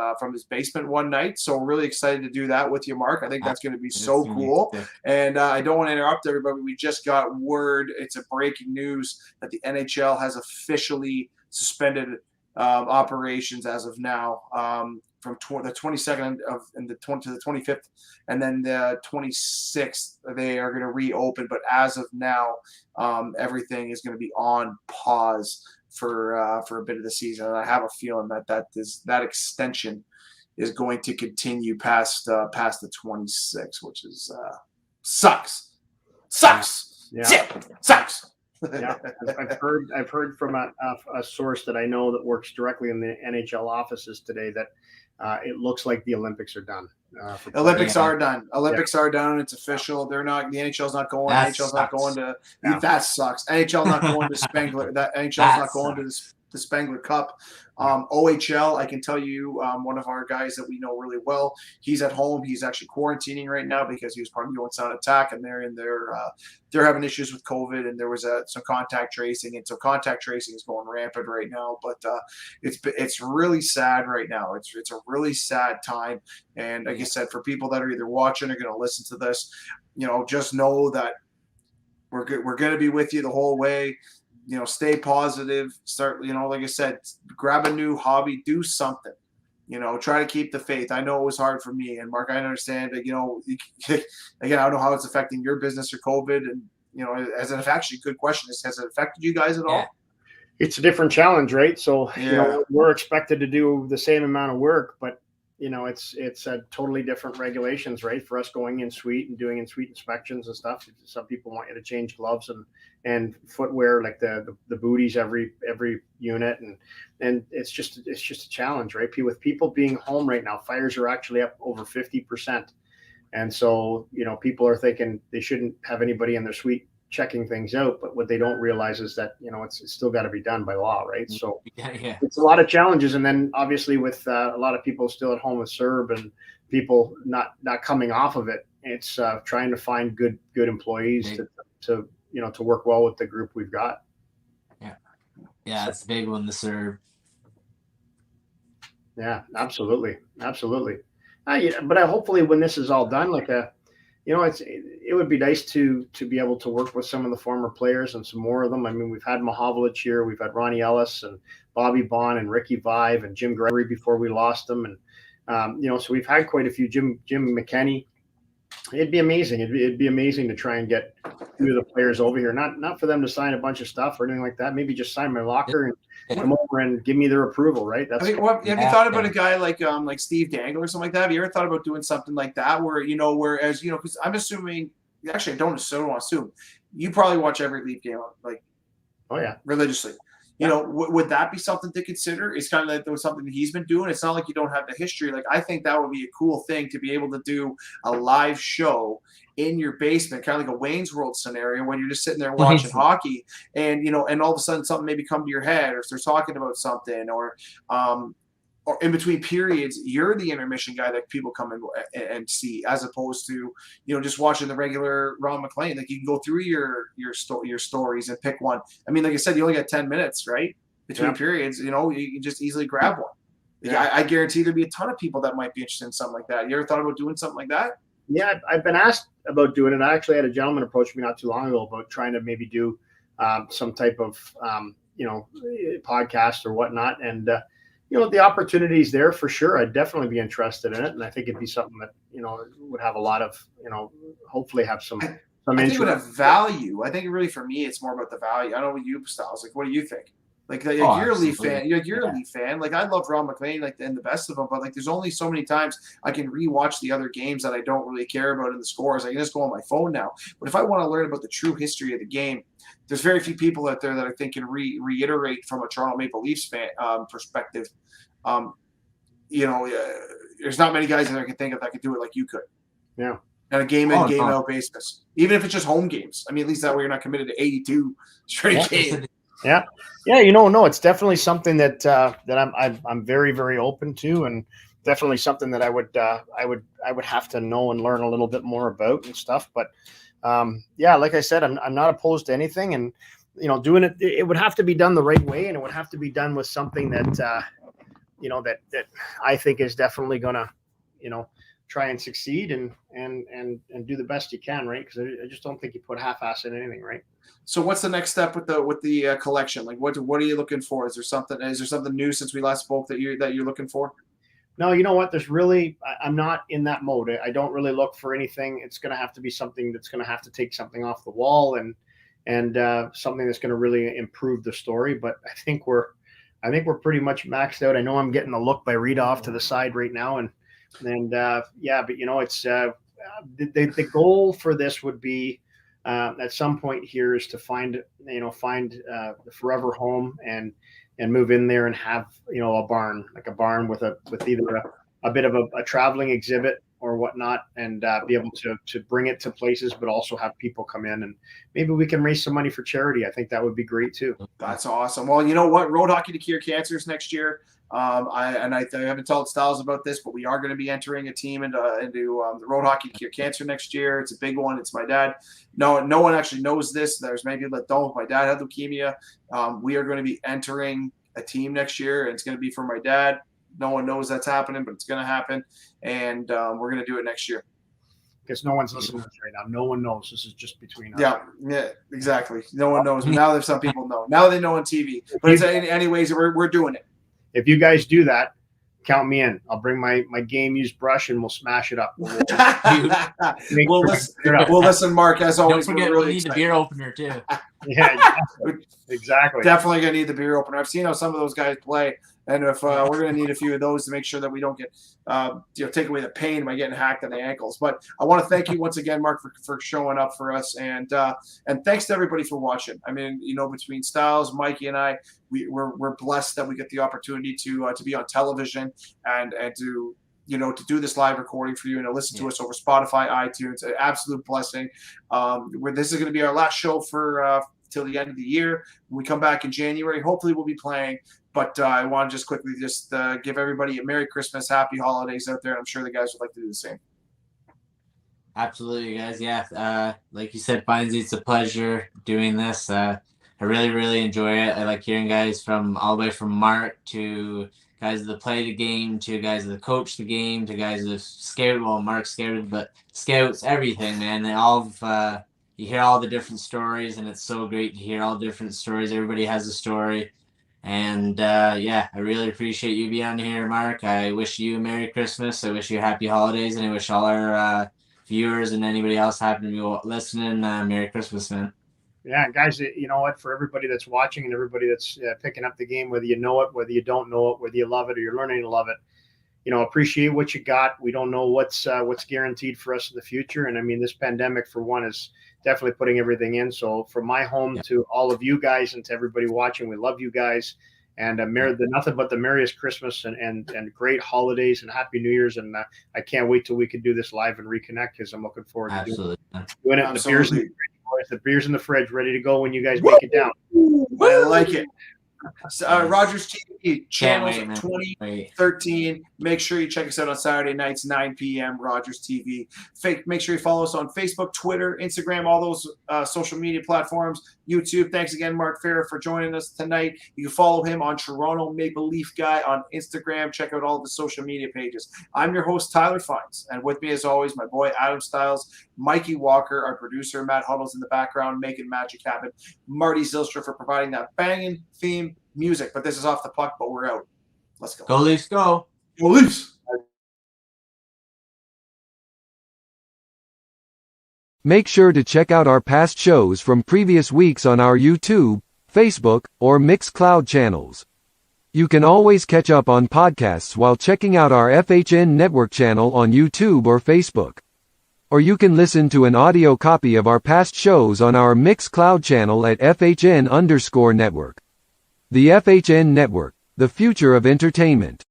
basement one night. So we're really excited to do that with you, Mark. I think that's going to be so cool. And I don't want to interrupt everybody. We just got word. It's a breaking news that the NHL has officially suspended operations as of now. From the 22nd to the 25th, and then the 26th, they are going to reopen. But as of now, everything is going to be on pause for a bit of the season. And I have a feeling that extension is going to continue past the 26th, which is sucks. Yeah. Sucks. Yeah, I've heard from a source that I know that works directly in the NHL offices today that it looks like the Olympics are done. Olympics are done. Olympics are done. It's official. They're not. The NHL's not going. NHL's not going to. Yeah. That sucks. NHL's not going to Spengler. NHL's not going to the Spengler Cup. OHL, I can tell you, one of our guys that we know really well, he's at home. He's actually quarantining right now because he was part of the Sound Attack, and they're having issues with COVID, and there was some contact tracing, and so contact tracing is going rampant right now. But it's really sad right now. It's a really sad time, and like I said, for people that are either watching or going to listen to this, just know that we're going to be with you the whole way. Stay positive, start, like I said, grab a new hobby, do something, try to keep the faith. I know it was hard for me, and Mark, I understand that, again, I don't know how it's affecting your business or COVID. And, has it actually, good question, has it affected you guys at all? It's a different challenge, right? So, we're expected to do the same amount of work, but it's a totally different regulations, right? For us going in suite and doing in suite inspections and stuff. Some people want you to change gloves and footwear, like the booties every unit, and it's just a challenge, right? With people being home right now, fires are actually up over 50%, and so people are thinking they shouldn't have anybody in their suite checking things out, but what they don't realize is that it's still got to be done by law, right? So it's a lot of challenges, and then obviously with a lot of people still at home with CERB and people not coming off of it, it's trying to find good employees to work well with the group we've got. Yeah, it's a big one, the CERB. Yeah, absolutely. But hopefully when this is all done, it would be nice to be able to work with some of the former players and some more of them. I mean, we've had Mcdougall here, we've had Ronnie Ellis and Bobby Bond and Ricky Vive and Jim Gregory before we lost them, and so we've had quite a few. Jim McKenney. It'd be amazing. It'd be amazing to try and get a few of the players over here. Not for them to sign a bunch of stuff or anything like that. Maybe just sign my locker and come over and give me their approval, right? Have you thought about a guy like Steve Dangle or something like that? Have you ever thought about doing something like that where because I'm assuming, actually I don't want to assume, you probably watch every Leaf game religiously. Would that be something to consider? It's kind of like something that he's been doing. It's not like you don't have the history. Like, I think that would be a cool thing to be able to do a live show in your basement, kind of like a Wayne's World scenario when you're just sitting there watching hockey and all of a sudden something maybe come to your head, or if they're talking about something, or in between periods, you're the intermission guy that people come and see, as opposed to, just watching the regular Ron McLean. Like, you can go through your stories and pick one. I mean, like I said, you only got 10 minutes, right? Between periods, you can just easily grab one. Yeah. I guarantee there'd be a ton of people that might be interested in something like that. You ever thought about doing something like that? Yeah, I've been asked about doing it. I actually had a gentleman approach me not too long ago about trying to maybe do some type of, podcast or whatnot. And, the opportunity's there for sure. I'd definitely be interested in it. And I think it'd be something that, would have a lot of, hopefully have some interest. I think it would have value. I think really for me, it's more about the value. I don't know what you, Styles, like, what do you think? Like you're a Leaf fan. You're a Leaf fan. Like, I love Ron McLean, and the best of them, but there's only so many times I can rewatch the other games that I don't really care about in the scores. I can just go on my phone now. But if I want to learn about the true history of the game, there's very few people out there that I think can reiterate from a Toronto Maple Leafs fan perspective. There's not many guys that I can think of that could do it like you could. Yeah. On a game in, game out basis, even if it's just home games. I mean, at least that way you're not committed to 82 straight games. Yeah. No, it's definitely something that I'm very, very open to, and definitely something that I would have to know and learn a little bit more about and stuff. But like I said, I'm not opposed to anything, and doing it would have to be done the right way, and it would have to be done with something that that I think is definitely gonna try and succeed and do the best you can, right? Because I just don't think you put half-ass in anything, right? So what's the next step with the collection? Like, what are you looking for? Is there something new since we last spoke that you're looking for? No, you know what? I'm not in that mode. I don't really look for anything. It's going to have to be something that's going to have to take something off the wall and something that's going to really improve the story. But I think we're pretty much maxed out. I know I'm getting a look by Rita off to the side right now, but it's the goal for this would be at some point here is to find the forever home and move in there and have a barn with either a bit of a traveling exhibit or whatnot, and be able to bring it to places, but also have people come in, and maybe we can raise some money for charity. I think that would be great too. That's awesome. Well, you know what? Road Hockey to Cure Cancers next year. I haven't told Styles about this, but we are going to be entering a team into the Road Hockey to Cure Cancer next year. It's a big one. It's my dad. No one actually knows this. There's maybe my dad had leukemia. We are going to be entering a team next year, and it's going to be for my dad. No one knows that's happening, but it's going to happen, and we're going to do it next year. Because no one's listening to this right now. No one knows. This is just between us. Yeah, exactly. No one knows. But now there's some people know. Now they know on TV. But anyways, we're doing it. If you guys do that, count me in. I'll bring my game used brush and we'll smash it up. We'll listen, Mark, as always. Don't forget, we need the beer opener too. Yeah, exactly. Definitely gonna need the beer opener. I've seen how some of those guys play. And if we're going to need a few of those to make sure that we don't get, take away the pain by getting hacked on the ankles. But I want to thank you once again, Mark, for showing up for us. And thanks to everybody for watching. I mean, between Styles, Mikey, and I, we're blessed that we get the opportunity to be on television and to do this live recording for you and to listen to us over Spotify, iTunes. An absolute blessing. This is going to be our last show for till the end of the year. When we come back in January, hopefully we'll be playing. But I want to just quickly give everybody a Merry Christmas, Happy Holidays out there. I'm sure the guys would like to do the same. Absolutely, guys. Yeah, like you said, Findsy, it's a pleasure doing this. I really, really enjoy it. I like hearing guys from all the way from Mark to guys that play the game, to guys that coach the game, to guys that scout. Well, Mark's scouted, but scouts, everything, man. They all you hear all the different stories, and it's so great to hear all different stories. Everybody has a story. And I really appreciate you being on here, Mark. I wish you a Merry Christmas. I wish you Happy Holidays, and I wish all our viewers and anybody else happen to be listening, Merry Christmas, man. Yeah, guys, you know what? For everybody that's watching and everybody that's picking up the game, whether you know it, whether you don't know it, whether you love it or you're learning to love it, appreciate what you got. We don't know what's guaranteed for us in the future, and I mean, this pandemic, for one, is definitely putting everything in. So from my home to all of you guys and to everybody watching, we love you guys, and nothing but the merriest Christmas and great holidays and Happy New Year's. And I can't wait till we can do this live and reconnect, because I'm looking forward to doing it. And the beer's in the fridge, ready to go when you guys make it down. I like it. Rogers TV channels of 2013. Make sure you check us out on Saturday nights, 9 p.m. Rogers TV. Make sure you follow us on Facebook, Twitter, Instagram, all those social media platforms. YouTube. Thanks again, Mark Fera, for joining us tonight. You can follow him on Toronto Maple Leaf Guy on Instagram. Check out all the social media pages. I'm your host, Tyler Fines, and with me, as always, my boy Adam Styles, Mikey Walker, our producer, Matt Huddle's in the background making magic happen, Marty Zylstra for providing that banging theme music. But this is Off the Puck, but we're out. Let's go. Go Leafs, go. Go Leafs. Make sure to check out our past shows from previous weeks on our YouTube, Facebook, or Mixcloud channels. You can always catch up on podcasts while checking out our FHN Network channel on YouTube or Facebook. Or you can listen to an audio copy of our past shows on our Mixcloud channel at FHN_Network. The FHN Network, the future of entertainment.